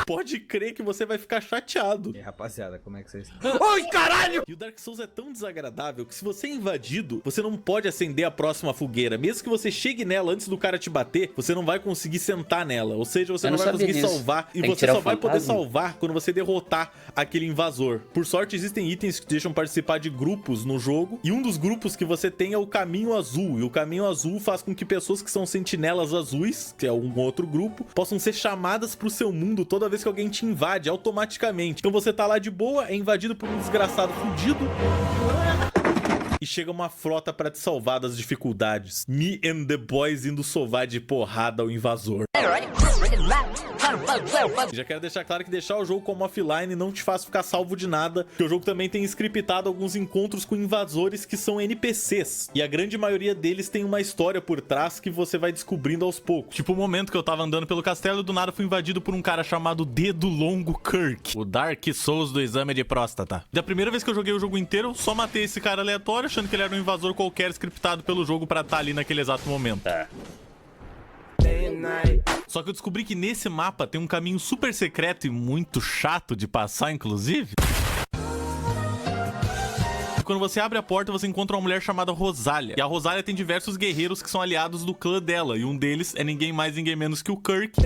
Pode crer que você vai ficar chateado. E aí, rapaziada, como é que vocês... Oi, caralho! E o Dark Souls é tão desagradável que se você é invadido, você não pode acender a próxima fogueira. Mesmo que você chegue nela antes do cara te bater, você não vai conseguir sentar nela. Ou seja, você não vai conseguir salvar. E você só vai poder salvar quando você derrotar aquele invasor. Por sorte, existem itens que deixam participar de grupos no jogo. E um dos grupos que você tem é o Caminho Azul. E o Caminho Azul faz com que pessoas que são sentinelas azuis, que é um outro grupo, possam ser chamadas pro seu mundo toda vez que alguém te invade automaticamente. Então você tá lá de boa, é invadido por um desgraçado fudido e chega uma frota pra te salvar das dificuldades. Me and the boys indo sovar de porrada ao invasor. Já quero deixar claro que deixar o jogo como offline não te faz ficar salvo de nada, porque o jogo também tem scriptado alguns encontros com invasores que são NPCs, e a grande maioria deles tem uma história por trás que você vai descobrindo aos poucos. Tipo o momento que eu tava andando pelo castelo e do nada fui invadido por um cara chamado Dedo Longo Kirk, o Dark Souls do exame de próstata. Da primeira vez que eu joguei o jogo inteiro, só matei esse cara aleatório, achando que ele era um invasor qualquer scriptado pelo jogo pra estar ali naquele exato momento. Só que eu descobri que nesse mapa tem um caminho super secreto e muito chato de passar, inclusive. Quando você abre a porta, você encontra uma mulher chamada Rosália. E a Rosália tem diversos guerreiros que são aliados do clã dela. E um deles é ninguém mais, ninguém menos que o Kirk.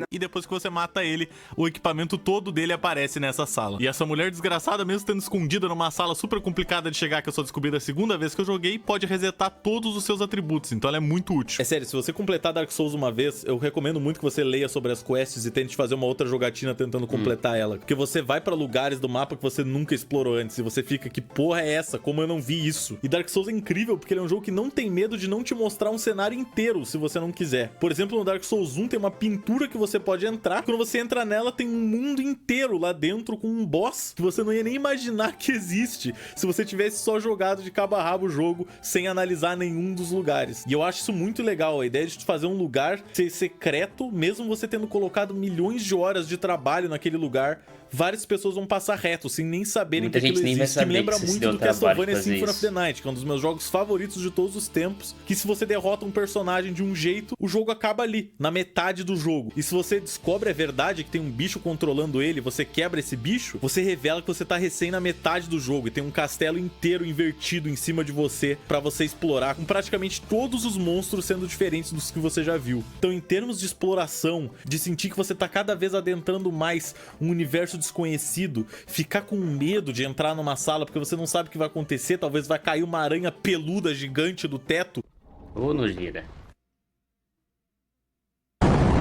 E depois que você mata ele, o equipamento todo dele aparece nessa sala. E essa mulher desgraçada, mesmo estando escondida numa sala super complicada de chegar, que eu só descobri da segunda vez que eu joguei, pode resetar todos os seus atributos. Então ela é muito útil. É sério, se você completar Dark Souls uma vez, eu recomendo muito que você leia sobre as quests e tente fazer uma outra jogatina tentando completar ela. Porque você vai pra lugares do mapa que você nunca explorou antes. E você fica, que porra é essa? Como eu não vi isso? E Dark Souls é incrível porque ele é um jogo que não tem medo de não te mostrar um cenário inteiro se você não quiser. Por exemplo, no Dark Souls 1 tem uma pintura que você pode entrar. Quando você entra nela, tem um mundo inteiro lá dentro com um boss que você não ia nem imaginar que existe se você tivesse só jogado de cabo a rabo o jogo sem analisar nenhum dos lugares. E eu acho isso muito legal, a ideia de fazer um lugar ser secreto, mesmo você tendo colocado milhões de horas de trabalho naquele lugar. Várias pessoas vão passar reto, sem nem saberem que aquilo existe. Que me lembra muito do Castlevania Symphony of the Night, que é um dos meus jogos favoritos de todos os tempos, que se você derrota um personagem de um jeito, o jogo acaba ali, na metade do jogo. E se você descobre a verdade, que tem um bicho controlando ele, você quebra esse bicho, você revela que você tá recém na metade do jogo, e tem um castelo inteiro invertido em cima de você, pra você explorar, com praticamente todos os monstros sendo diferentes dos que você já viu. Então, em termos de exploração, de sentir que você tá cada vez adentrando mais um universo desconhecido, ficar com medo de entrar numa sala porque você não sabe o que vai acontecer, talvez vai cair uma aranha peluda gigante do teto. Ô, nojeira.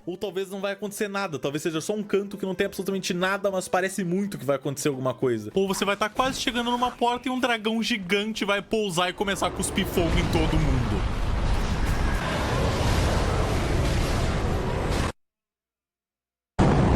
ou talvez não vai acontecer nada, talvez seja só um canto que não tem absolutamente nada, mas parece muito que vai acontecer alguma coisa. Ou você vai estar quase chegando numa porta e um dragão gigante vai pousar e começar a cuspir fogo em todo mundo.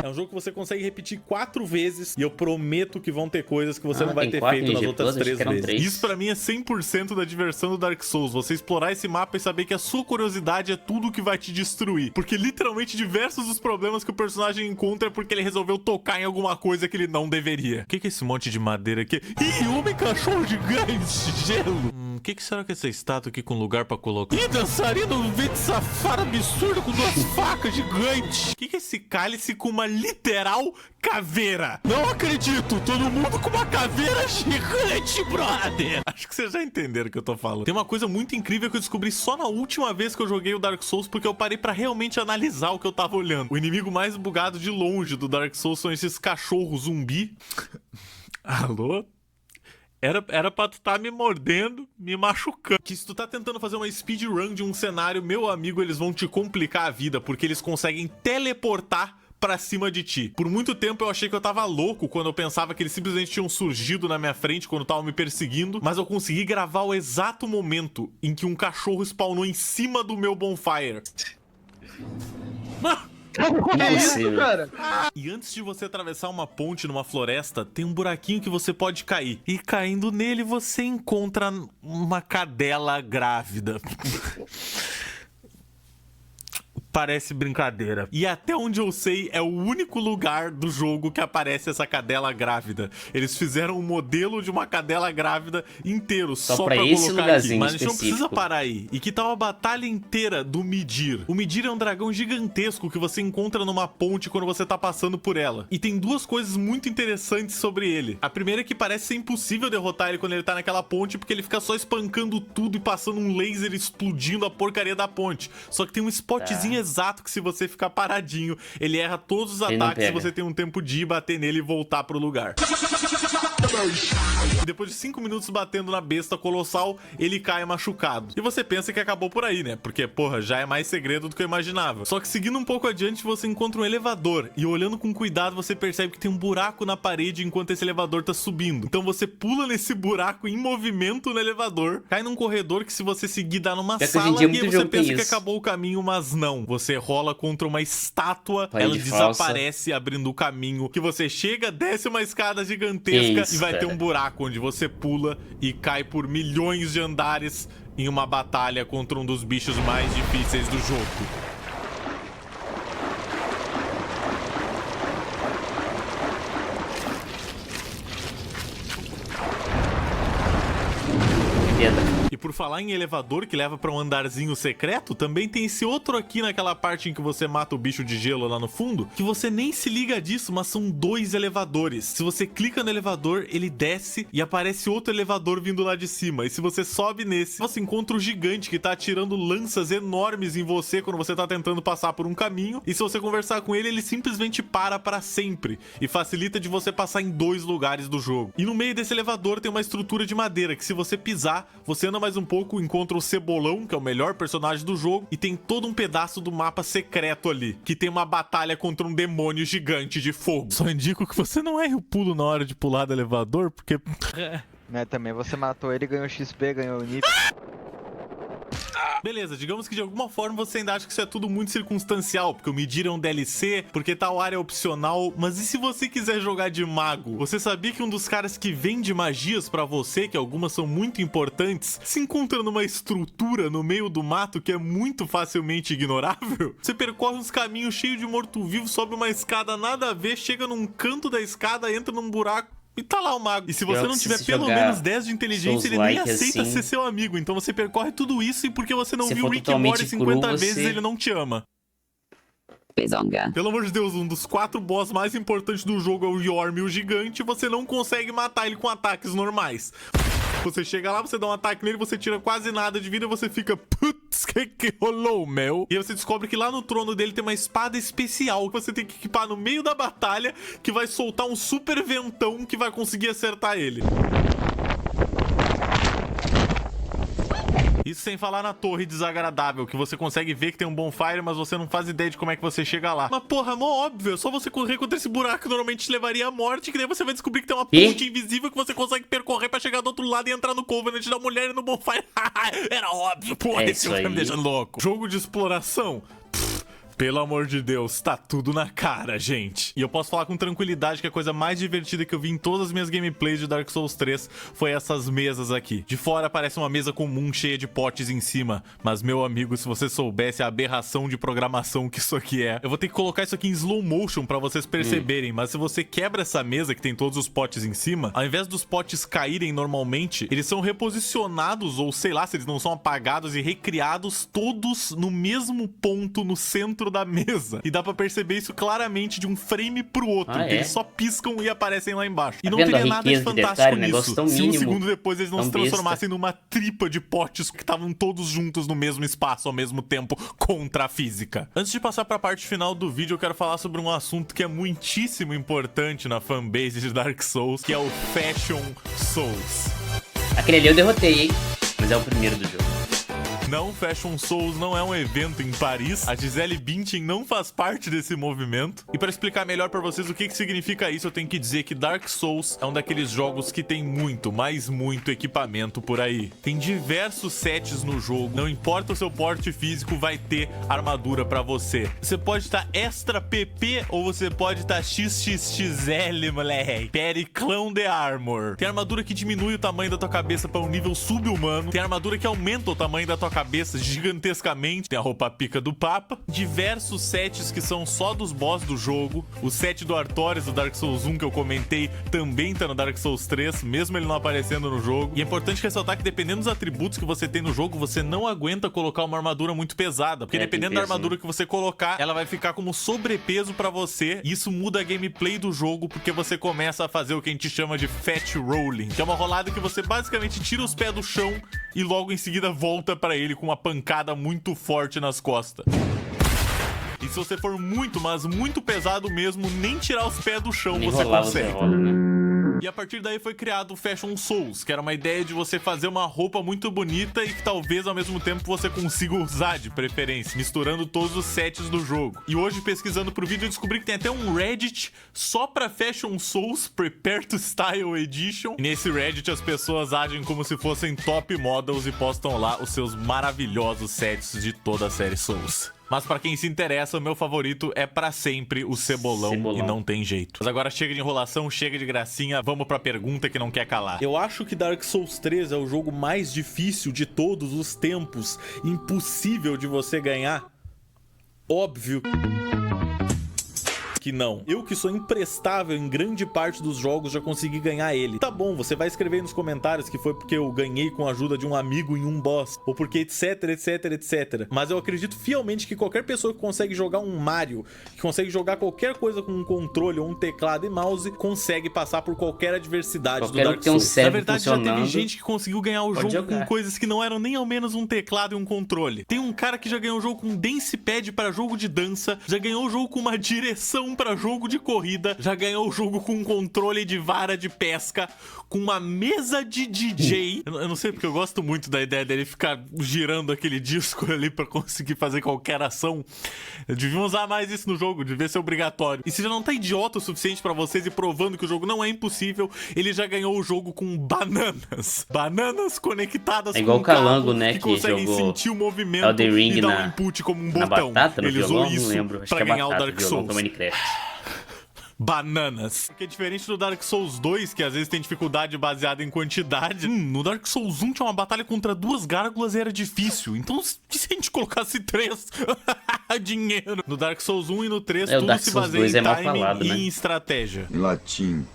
É um jogo que você consegue repetir 4 vezes e eu prometo que vão ter coisas que você não vai ter feito nas outras 3 vezes. Isso pra mim é 100% da diversão do Dark Souls, você explorar esse mapa e saber que a sua curiosidade é tudo que vai te destruir. Porque literalmente diversos dos problemas que o personagem encontra é porque ele resolveu tocar em alguma coisa que ele não deveria. O que é esse monte de madeira aqui? Ih, homem cachorro gigante, gelo. O que será que é essa estátua aqui com lugar pra colocar? Ih, dançarino vento safado absurdo com 2 facas gigantes. O que é esse cálice com uma literal caveira? Não acredito, todo mundo com uma caveira gigante, brother. Acho que vocês já entenderam o que eu tô falando. Tem uma coisa muito incrível que eu descobri só na última vez que eu joguei o Dark Souls, porque eu parei pra realmente analisar o que eu tava olhando. O inimigo mais bugado de longe do Dark Souls são esses cachorros zumbi. Alô? Era pra tu tá me mordendo, me machucando. Que se tu tá tentando fazer uma speedrun de um cenário, meu amigo, eles vão te complicar a vida, porque eles conseguem teleportar pra cima de ti. Por muito tempo eu achei que eu tava louco quando eu pensava que eles simplesmente tinham surgido na minha frente quando estavam me perseguindo, mas eu consegui gravar o exato momento em que um cachorro spawnou em cima do meu bonfire. Que isso, cara? E antes de você atravessar uma ponte numa floresta, tem um buraquinho que você pode cair. E caindo nele, você encontra uma cadela grávida. Parece brincadeira. E até onde eu sei, é o único lugar do jogo que aparece essa cadela grávida. Eles fizeram um modelo de uma cadela grávida inteiro, só pra esse colocar aqui. Mas a gente não específico. precisa parar aí. E que tal a batalha inteira do Midir? O Midir é um dragão gigantesco que você encontra numa ponte quando você tá passando por ela. E tem 2 coisas muito interessantes sobre ele. A primeira é que parece ser impossível derrotar ele quando ele tá naquela ponte, porque ele fica só espancando tudo e passando um laser explodindo a porcaria da ponte. Só que tem um spotzinho exato que se você ficar paradinho, ele erra todos os ataques e você tem um tempo de ir bater nele e voltar pro lugar. E depois de 5 minutos batendo na besta colossal, ele cai machucado. E você pensa que acabou por aí, né? Porque, porra, já é mais segredo do que eu imaginava. Só que seguindo um pouco adiante, você encontra um elevador. E olhando com cuidado, você percebe que tem um buraco na parede enquanto esse elevador tá subindo. Então você pula nesse buraco em movimento no elevador, cai num corredor que se você seguir dá numa sala, e aí você pensa que acabou o caminho, mas não. Você rola contra uma estátua, ela desaparece abrindo o caminho, que você chega, desce uma escada gigantesca e vai ter um buraco onde você pula e cai por milhões de andares em uma batalha contra um dos bichos mais difíceis do jogo. E por falar em elevador que leva pra um andarzinho secreto, também tem esse outro aqui naquela parte em que você mata o bicho de gelo lá no fundo, que você nem se liga disso, mas são 2 elevadores. Se você clica no elevador, ele desce e aparece outro elevador vindo lá de cima. E se você sobe nesse, você encontra o gigante que tá atirando lanças enormes em você quando você tá tentando passar por um caminho. E se você conversar com ele, ele simplesmente para pra sempre e facilita de você passar em 2 lugares do jogo. E no meio desse elevador tem uma estrutura de madeira que se você pisar, você anda mais um pouco, encontra o Cebolão, que é o melhor personagem do jogo, e tem todo um pedaço do mapa secreto ali, que tem uma batalha contra um demônio gigante de fogo. Só indico que você não erre o pulo na hora de pular do elevador, porque... Mas também você matou ele, ganhou XP, ganhou nível. Beleza, digamos que de alguma forma você ainda acha que isso é tudo muito circunstancial, porque o Midir é um DLC, porque tal área é opcional, mas e se você quiser jogar de mago? Você sabia que um dos caras que vende magias pra você, que algumas são muito importantes, se encontra numa estrutura no meio do mato que é muito facilmente ignorável? Você percorre uns caminhos cheios de morto-vivo, sobe uma escada nada a ver, chega num canto da escada, entra num buraco, e tá lá o mago. E se você não tiver pelo menos 10 de inteligência, ele nem aceita ser seu amigo. Então você percorre tudo isso e porque você não viu o Rick and Morty 50 vezes, ele não te ama. Pelo amor de Deus, um dos 4 boss mais importantes do jogo é o Yorm, o gigante, e você não consegue matar ele com ataques normais. Você chega lá, você dá um ataque nele, você tira quase nada de vida e você fica... Putz, que rolou, meu? E aí você descobre que lá no trono dele tem uma espada especial que você tem que equipar no meio da batalha, que vai soltar um super ventão que vai conseguir acertar ele. Isso sem falar na torre desagradável, que você consegue ver que tem um bonfire, mas você não faz ideia de como é que você chega lá. Mas porra, mó óbvio, é só você correr contra esse buraco que normalmente te levaria à morte, que daí você vai descobrir que tem uma ponte invisível que você consegue percorrer pra chegar do outro lado e entrar no Covenant da mulher e no bonfire. Era óbvio, porra, esse jogo tá me deixando louco. Jogo de exploração. Pelo amor de Deus, tá tudo na cara, gente. E eu posso falar com tranquilidade que a coisa mais divertida que eu vi em todas as minhas gameplays de Dark Souls 3 foi essas mesas aqui. De fora parece uma mesa comum cheia de potes em cima, mas meu amigo, se você soubesse a aberração de programação que isso aqui é, eu vou ter que colocar isso aqui em slow motion pra vocês perceberem, mas se você quebra essa mesa que tem todos os potes em cima, ao invés dos potes caírem normalmente, eles são reposicionados, ou sei lá, se eles não são apagados e recriados todos no mesmo ponto no centro da mesa. E dá pra perceber isso claramente de um frame pro outro. Eles só piscam e aparecem lá embaixo. E não teria nada de fantástico nisso se um segundo depois eles não se transformassem numa tripa de potes que estavam todos juntos no mesmo espaço ao mesmo tempo contra a física. Antes de passar pra parte final do vídeo, eu quero falar sobre um assunto que é muitíssimo importante na fanbase de Dark Souls, que é o Fashion Souls. Aquele ali eu derrotei, hein? Mas é o primeiro do jogo. Não, Fashion Souls não é um evento em Paris. A Gisele Bündchen não faz parte desse movimento. E para explicar melhor para vocês o que significa isso, eu tenho que dizer que Dark Souls é um daqueles jogos que tem muito, mas muito equipamento por aí. Tem diversos sets no jogo. Não importa o seu porte físico, vai ter armadura para você. Você pode estar extra PP ou você pode estar XXXL, moleque. Periclão de Armor. Tem armadura que diminui o tamanho da tua cabeça para um nível sub-humano. Tem armadura que aumenta o tamanho da tua cabeça gigantescamente. Tem a roupa pica do Papa. Diversos sets que são só dos boss do jogo. O set do Artorias do Dark Souls 1 que eu comentei também tá no Dark Souls 3, mesmo ele não aparecendo no jogo. E é importante ressaltar que dependendo dos atributos que você tem no jogo, você não aguenta colocar uma armadura muito pesada, porque dependendo da armadura que você colocar, ela vai ficar como sobrepeso pra você. E isso muda a gameplay do jogo, porque você começa a fazer o que a gente chama de fat rolling, que é uma rolada que você basicamente tira os pés do chão e logo em seguida volta pra ele com uma pancada muito forte nas costas. E se você for muito, mas muito pesado mesmo, nem tirar os pés do chão você consegue. E a partir daí foi criado o Fashion Souls, que era uma ideia de você fazer uma roupa muito bonita e que talvez ao mesmo tempo você consiga usar de preferência, misturando todos os sets do jogo. E hoje, pesquisando pro vídeo, eu descobri que tem até um Reddit só pra Fashion Souls Prepare to Style Edition. E nesse Reddit as pessoas agem como se fossem top models e postam lá os seus maravilhosos sets de toda a série Souls. Mas pra quem se interessa, o meu favorito é pra sempre o Cebolão. E não tem jeito. Mas agora chega de enrolação, chega de gracinha, vamos pra pergunta que não quer calar. Eu acho que Dark Souls 3 é o jogo mais difícil de todos os tempos, impossível de você ganhar. Óbvio que não. Eu que sou imprestável em grande parte dos jogos já consegui ganhar ele. Tá bom, você vai escrever aí nos comentários que foi porque eu ganhei com a ajuda de um amigo em um boss, ou porque etc, etc, etc. Mas eu acredito fielmente que qualquer pessoa que consegue jogar um Mario, que consegue jogar qualquer coisa com um controle ou um teclado e mouse, consegue passar por qualquer adversidade do Dark Souls. Na verdade, já teve gente que conseguiu ganhar o jogo com coisas que não eram nem ao menos um teclado e um controle. Tem um cara que já ganhou o jogo com Dance Pad para jogo de dança, já ganhou o jogo com uma direção para jogo de corrida, já ganhou o jogo com um controle de vara de pesca, com uma mesa de DJ. Eu não sei porque eu gosto muito da ideia dele ficar girando aquele disco ali pra conseguir fazer qualquer ação. Deviam usar mais isso no jogo, devia ser obrigatório. E se já não tá idiota o suficiente pra vocês e provando que o jogo não é impossível, ele já ganhou o jogo com bananas. Bananas conectadas com igual o Calango, né, que conseguem sentir o movimento Elden Ring e dar um input como um botão. Batata, ele usou violão, isso não lembro. Acho pra que é ganhar batata, o Dark Souls. Minecraft. Bananas. Porque diferente do Dark Souls 2, que às vezes tem dificuldade baseada em quantidade, no Dark Souls 1 tinha uma batalha contra 2 gárgulas e era difícil. Então, se a gente colocasse 3, dinheiro. No Dark Souls 1 e no 3, tudo se baseia em timing e em estratégia. Em latim,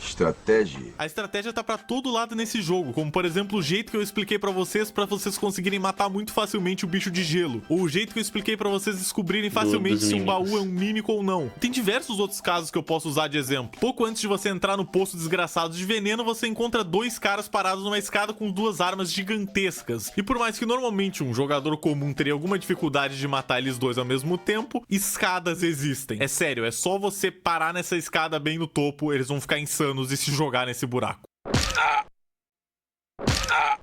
estratégia. A estratégia tá pra todo lado nesse jogo, como por exemplo o jeito que eu expliquei pra vocês conseguirem matar muito facilmente o bicho de gelo, ou o jeito que eu expliquei pra vocês descobrirem facilmente se um baú é um mímico ou não. Tem diversos outros casos que eu posso usar de exemplo. Pouco antes de você entrar no poço desgraçado de veneno, você encontra 2 caras parados numa escada com 2 armas gigantescas. E por mais que normalmente um jogador comum teria alguma dificuldade de matar eles 2 ao mesmo tempo, escadas existem. É sério, é só você parar nessa escada bem no topo, eles vão ficar insanos e se jogar nesse buraco.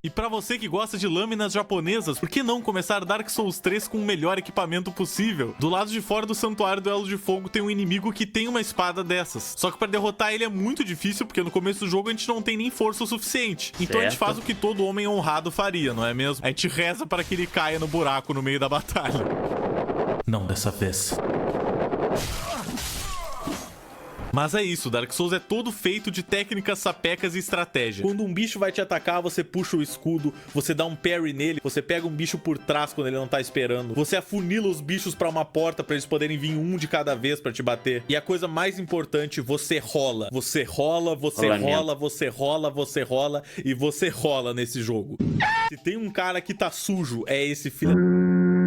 E pra você que gosta de lâminas japonesas, por que não começar Dark Souls 3 com o melhor equipamento possível? Do lado de fora do Santuário do Elo de Fogo tem um inimigo que tem uma espada dessas. Só que pra derrotar ele é muito difícil, porque no começo do jogo a gente não tem nem força o suficiente. Então a gente faz o que todo homem honrado faria, não é mesmo? A gente reza para que ele caia no buraco no meio da batalha. Não dessa vez. Mas é isso, Dark Souls é todo feito de técnicas sapecas e estratégia. Quando um bicho vai te atacar, você puxa o escudo, você dá um parry nele, você pega um bicho por trás quando ele não tá esperando, você afunila os bichos pra uma porta pra eles poderem vir um de cada vez pra te bater. E a coisa mais importante, você rola. Você rola, você rola, você rola, você rola e você rola nesse jogo. Se tem um cara que tá sujo, é esse filho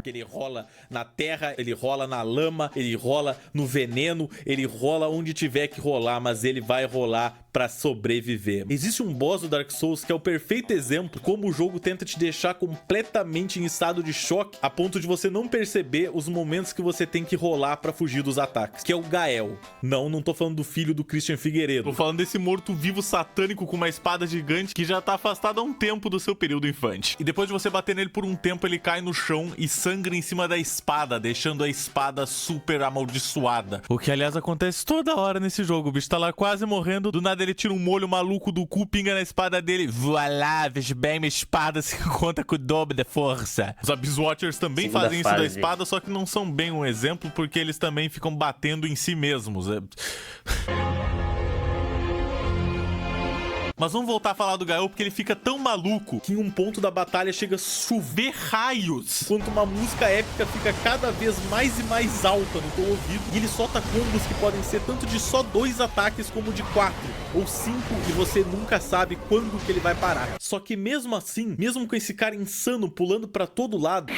que ele rola na terra, ele rola na lama, ele rola no veneno, ele rola onde tiver que rolar, mas ele vai rolar pra sobreviver. Existe um boss do Dark Souls que é o perfeito exemplo como o jogo tenta te deixar completamente em estado de choque, a ponto de você não perceber os momentos que você tem que rolar pra fugir dos ataques, que é o Gael. Não tô falando do filho do Christian Figueiredo, tô falando desse morto-vivo satânico com uma espada gigante que já tá afastado há um tempo do seu período infante. E depois de você bater nele por um tempo, ele cai no chão e sangra em cima da espada, deixando a espada super amaldiçoada. O que, aliás, acontece toda hora nesse jogo. O bicho tá lá quase morrendo, do nada ele tira um molho maluco do cu, pinga na espada dele. Voilá, veja bem, minha espada se conta com o dobro da força. Os Abyss Watchers também fazem isso da espada, só que não são bem um exemplo, porque eles também ficam batendo em si mesmos. Mas vamos voltar a falar do Gael, porque ele fica tão maluco que em um ponto da batalha chega a chover raios, enquanto uma música épica fica cada vez mais e mais alta no teu ouvido, e ele solta combos que podem ser tanto de só 2 ataques como de 4 ou 5, e você nunca sabe quando que ele vai parar. Só que mesmo assim, mesmo com esse cara insano pulando pra todo lado,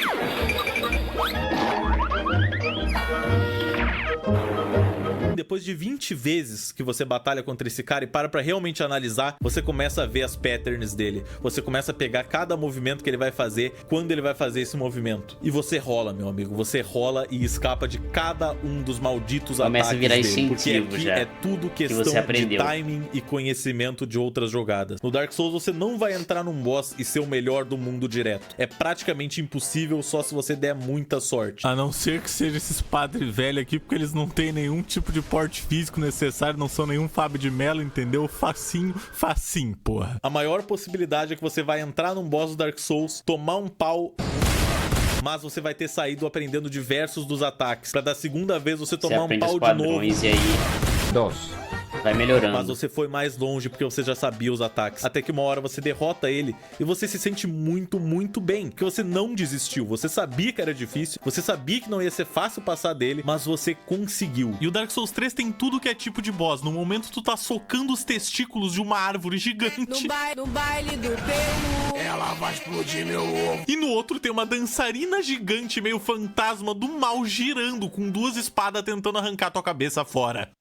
depois de 20 vezes que você batalha contra esse cara e para pra realmente analisar, você começa a ver as patterns dele. Você começa a pegar cada movimento que ele vai fazer, quando ele vai fazer esse movimento. E você rola, meu amigo. Você rola e escapa de cada um dos malditos começa ataques a virar dele. Porque aqui já, é tudo questão de timing e conhecimento de outras jogadas. No Dark Souls você não vai entrar num boss e ser o melhor do mundo direto. É praticamente impossível só se você der muita sorte. A não ser que seja esses padre velho aqui, porque eles não têm nenhum tipo de porte físico necessário, não são nenhum Fábio de Mello, entendeu? Facinho, facinho, porra. A maior possibilidade é que você vai entrar num boss do Dark Souls, tomar um pau, mas você vai ter saído aprendendo diversos dos ataques, pra da segunda vez você tomar um pau de novo. E aí vai melhorando. Mas você foi mais longe porque você já sabia os ataques. Até que uma hora você derrota ele e você se sente muito, muito bem. Porque você não desistiu. Você sabia que era difícil. Você sabia que não ia ser fácil passar dele. Mas você conseguiu. E o Dark Souls 3 tem tudo que é tipo de boss. No momento tu tá socando os testículos de uma árvore gigante. No baile do pelo. Ela vai explodir meu ovo. E no outro tem uma dançarina gigante, meio fantasma do mal, girando com 2 espadas tentando arrancar tua cabeça fora.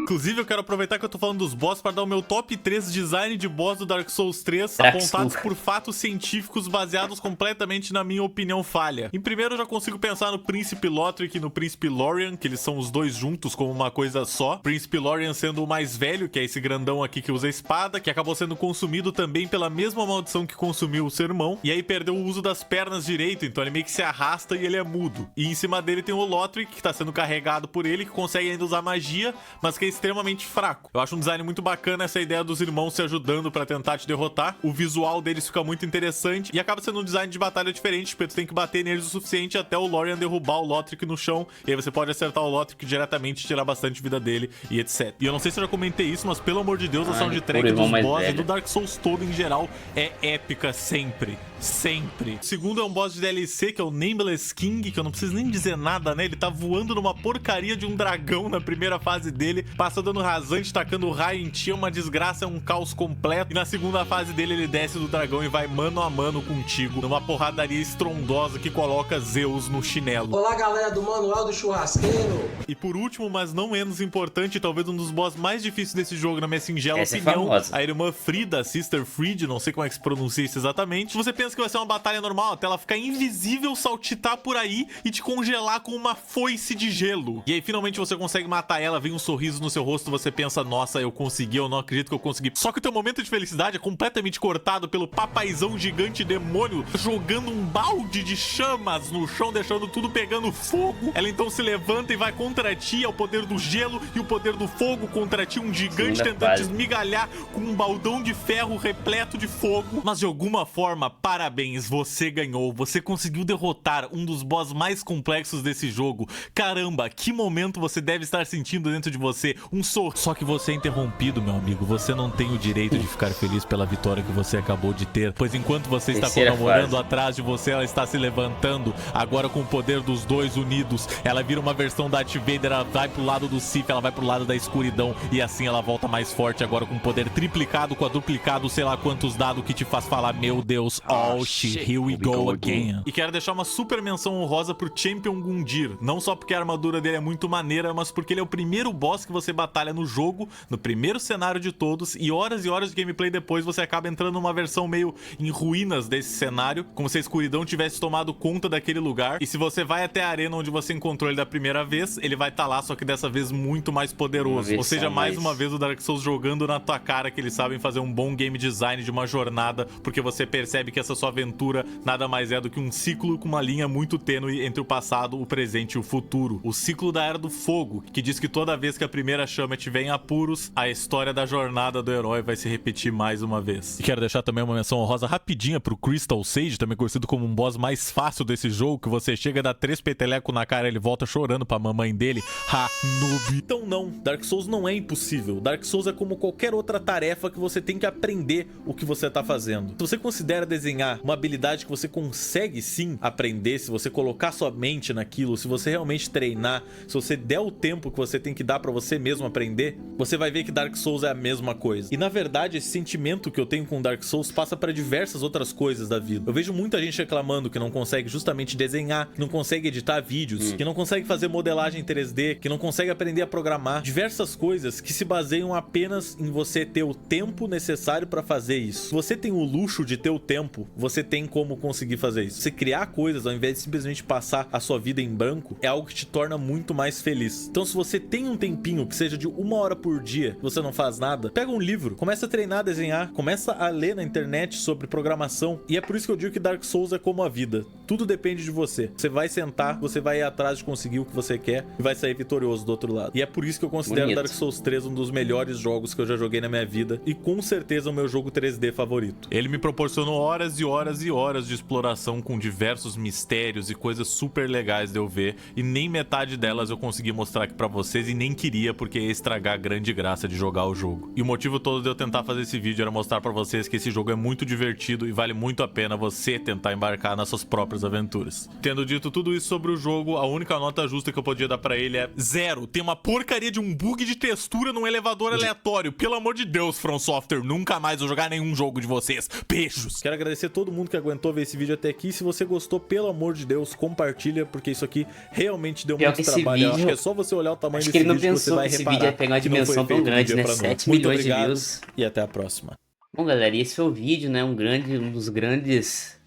Inclusive, eu quero aproveitar que eu tô falando dos boss para dar o meu top 3 design de boss do Dark Souls 3, apontados por fatos científicos baseados completamente na minha opinião falha. Em primeiro, eu já consigo pensar no Príncipe Lothric e no Príncipe Lorian, que eles são os dois juntos como uma coisa só. Príncipe Lorian sendo o mais velho, que é esse grandão aqui que usa espada, que acabou sendo consumido também pela mesma maldição que consumiu o seu irmão, e aí perdeu o uso das pernas direito, então ele meio que se arrasta e ele é mudo. E em cima dele tem o Lothric, que tá sendo carregado por ele, que consegue ainda usar magia, mas que é extremamente fraco. Eu acho um design muito bacana essa ideia dos irmãos se ajudando pra tentar te derrotar. O visual deles fica muito interessante e acaba sendo um design de batalha diferente, porque tu tem que bater neles o suficiente até o Lorian derrubar o Lothric no chão, e aí você pode acertar o Lothric diretamente e tirar bastante vida dele e etc. E eu não sei se eu já comentei isso, mas pelo amor de Deus, a soundtrack dos boss e do Dark Souls todo em geral é épica sempre. Sempre. O segundo é um boss de DLC, que é o Nameless King, que eu não preciso nem dizer nada, né? Ele tá voando numa porcaria de um dragão na primeira fase dele, passa dando rasante, tacando raio em ti, é uma desgraça, é um caos completo. E na segunda fase dele, ele desce do dragão e vai mano a mano contigo, numa porradaria estrondosa que coloca Zeus no chinelo. Olá, galera do Manual do Churrasqueiro. E por último, mas não menos importante, talvez um dos boss mais difíceis desse jogo, na minha singela opinião, a irmã Frida, Sister Fried, não sei como é que se pronuncia isso exatamente. Você pensa que vai ser uma batalha normal até ela ficar invisível, saltitar por aí e te congelar com uma foice de gelo. E aí finalmente você consegue matar ela, vem um sorriso no seu rosto você pensa, nossa, eu consegui, eu não acredito que eu consegui. Só que o teu momento de felicidade é completamente cortado pelo papaizão gigante demônio jogando um balde de chamas no chão, deixando tudo pegando fogo. Ela então se levanta e vai contra ti, é o poder do gelo e o poder do fogo contra ti, um gigante tentando te esmigalhar com um baldão de ferro repleto de fogo. Mas de alguma forma, parabéns, você ganhou, você conseguiu derrotar um dos boss mais complexos desse jogo. Caramba, que momento você deve estar sentindo dentro de você, um sorriso. Só que você é interrompido, meu amigo, você não tem o direito de ficar feliz pela vitória que você acabou de ter, pois enquanto você está comemorando, atrás de você ela está se levantando, agora com o poder dos dois unidos, ela vira uma versão da Darth Vader, ela vai pro lado do Sith, ela vai pro lado da escuridão, e assim ela volta mais forte, agora com poder triplicado, quadruplicado, sei lá quantos dados, que te faz falar, meu Deus, oh shit, here we go again. E quero deixar uma super menção honrosa pro Champion Gundyr, não só porque a armadura dele é muito maneira, mas porque ele é o primeiro boss que você batalha no jogo, no primeiro cenário de todos, e horas de gameplay depois você acaba entrando numa versão meio em ruínas desse cenário, como se a escuridão tivesse tomado conta daquele lugar, e se você vai até a arena onde você encontrou ele da primeira vez, ele vai estar lá, só que dessa vez muito mais poderoso. Ou seja, mais uma vez o Dark Souls jogando na tua cara que eles sabem fazer um bom game design de uma jornada, porque você percebe que essa sua aventura nada mais é do que um ciclo com uma linha muito tênue entre o passado, o presente e o futuro. O ciclo da Era do Fogo, que diz que toda vez que a primeira chama estiver em apuros, a história da jornada do herói vai se repetir mais uma vez. E quero deixar também uma menção honrosa rapidinha pro Crystal Sage, também conhecido como um boss mais fácil desse jogo, que você chega, dá 3 petelecos na cara e ele volta chorando pra mamãe dele. Ha, noob. Então não, Dark Souls não é impossível. Dark Souls é como qualquer outra tarefa que você tem que aprender o que você tá fazendo. Se você considera desenhar uma habilidade que você consegue sim aprender, se você colocar sua mente naquilo, se você realmente treinar, se você der o tempo que você tem que dar pra você mesmo aprender, você vai ver que Dark Souls é a mesma coisa. E na verdade, esse sentimento que eu tenho com Dark Souls passa pra diversas outras coisas da vida. Eu vejo muita gente reclamando que não consegue justamente desenhar, que não consegue editar vídeos, que não consegue fazer modelagem 3D, que não consegue aprender a programar. Diversas coisas que se baseiam apenas em você ter o tempo necessário pra fazer isso. Se você tem o luxo de ter o tempo, você tem como conseguir fazer isso. Você criar coisas ao invés de simplesmente passar a sua vida em branco é algo que te torna muito mais feliz. Então se você tem um tempinho que seja de 1 hora por dia que você não faz nada, pega um livro, começa a treinar a desenhar, começa a ler na internet sobre programação. E é por isso que eu digo que Dark Souls é como a vida. Tudo depende de você. Você vai sentar, você vai ir atrás de conseguir o que você quer e vai sair vitorioso do outro lado. E é por isso que eu considero Dark Souls 3 um dos melhores jogos que eu já joguei na minha vida e com certeza o meu jogo 3D favorito. Ele me proporcionou horas e horas e horas de exploração com diversos mistérios e coisas super legais de eu ver, e nem metade delas eu consegui mostrar aqui pra vocês, e nem queria, porque ia estragar a grande graça de jogar o jogo. E o motivo todo de eu tentar fazer esse vídeo era mostrar pra vocês que esse jogo é muito divertido e vale muito a pena você tentar embarcar nas suas próprias aventuras. Tendo dito tudo isso sobre o jogo, a única nota justa que eu podia dar pra ele é 0. Tem uma porcaria de um bug de textura num elevador aleatório. Pelo amor de Deus, From Software, nunca mais vou jogar nenhum jogo de vocês. Beijos! Quero agradecer a todo mundo que aguentou ver esse vídeo até aqui. Se você gostou, pelo amor de Deus, compartilha, porque isso aqui realmente deu muito trabalho. Eu acho que é só você olhar o tamanho desse vídeo que você vai reparar. Acho que ele não pensou que esse vídeo ia pegar uma dimensão tão grande, né? 7 milhões de views. E até a próxima. Bom, galera, esse foi o vídeo, né? Um dos grandes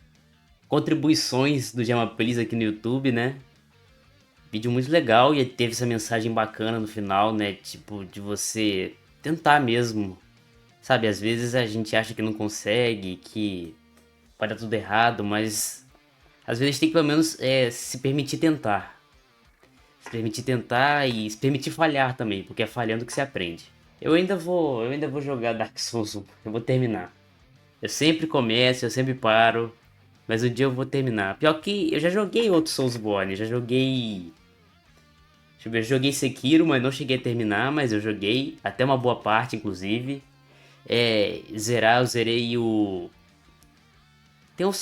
contribuições do Gemma Please aqui no YouTube, né? Vídeo muito legal e teve essa mensagem bacana no final, né? Tipo, de você tentar mesmo. Sabe, às vezes a gente acha que não consegue, que pode dar tudo errado, mas às vezes a gente tem que pelo menos se permitir tentar. Se permitir tentar e se permitir falhar também, porque é falhando que se aprende. Eu ainda vou jogar Dark Souls 1, eu vou terminar. Eu sempre começo, eu sempre paro, mas um dia eu vou terminar. Pior que eu já joguei outros Soulsborne, já joguei... Deixa eu ver, eu joguei Sekiro, mas não cheguei a terminar, mas eu joguei até uma boa parte, inclusive. Eu zerei o...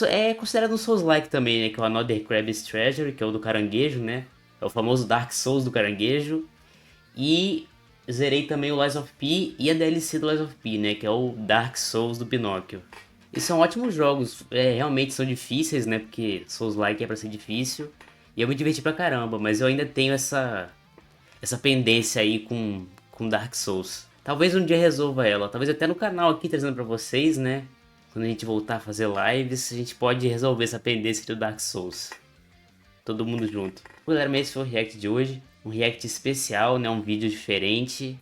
É considerado um Souls-like também, né? Que é o Another Krabby's Treasure, que é o do caranguejo, né? É o famoso Dark Souls do caranguejo. E zerei também o Lies of P e a DLC do Lies of P, né? Que é o Dark Souls do Pinóquio. E são ótimos jogos, realmente são difíceis, né? Porque Souls-like é pra ser difícil. E eu me diverti pra caramba, mas eu ainda tenho essa pendência aí com Dark Souls. Talvez um dia resolva ela, talvez até no canal aqui trazendo pra vocês, né? Quando a gente voltar a fazer lives, a gente pode resolver essa pendência do Dark Souls. Todo mundo junto. Galera, esse foi o react de hoje. Um react especial, né? Um vídeo diferente.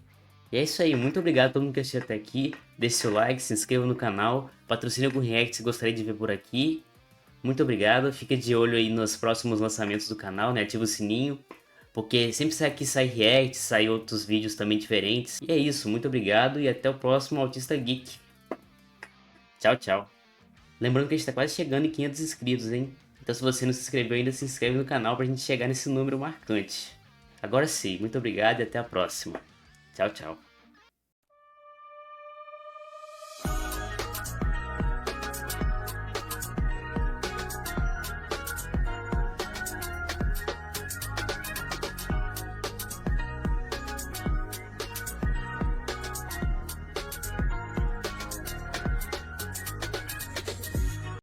E é isso aí, muito obrigado a todo mundo que assistiu até aqui. Deixe seu like, se inscreva no canal, patrocine algum react se gostaria de ver por aqui. Muito obrigado, fica de olho aí nos próximos lançamentos do canal, né? Ativa o sininho, porque sempre aqui sai react, sai outros vídeos também diferentes. E é isso, muito obrigado e até o próximo Autista Geek. Tchau, tchau. Lembrando que a gente tá quase chegando em 500 inscritos, hein? Então se você não se inscreveu ainda, se inscreve no canal pra gente chegar nesse número marcante. Agora sim, muito obrigado e até a próxima. Tchau, tchau.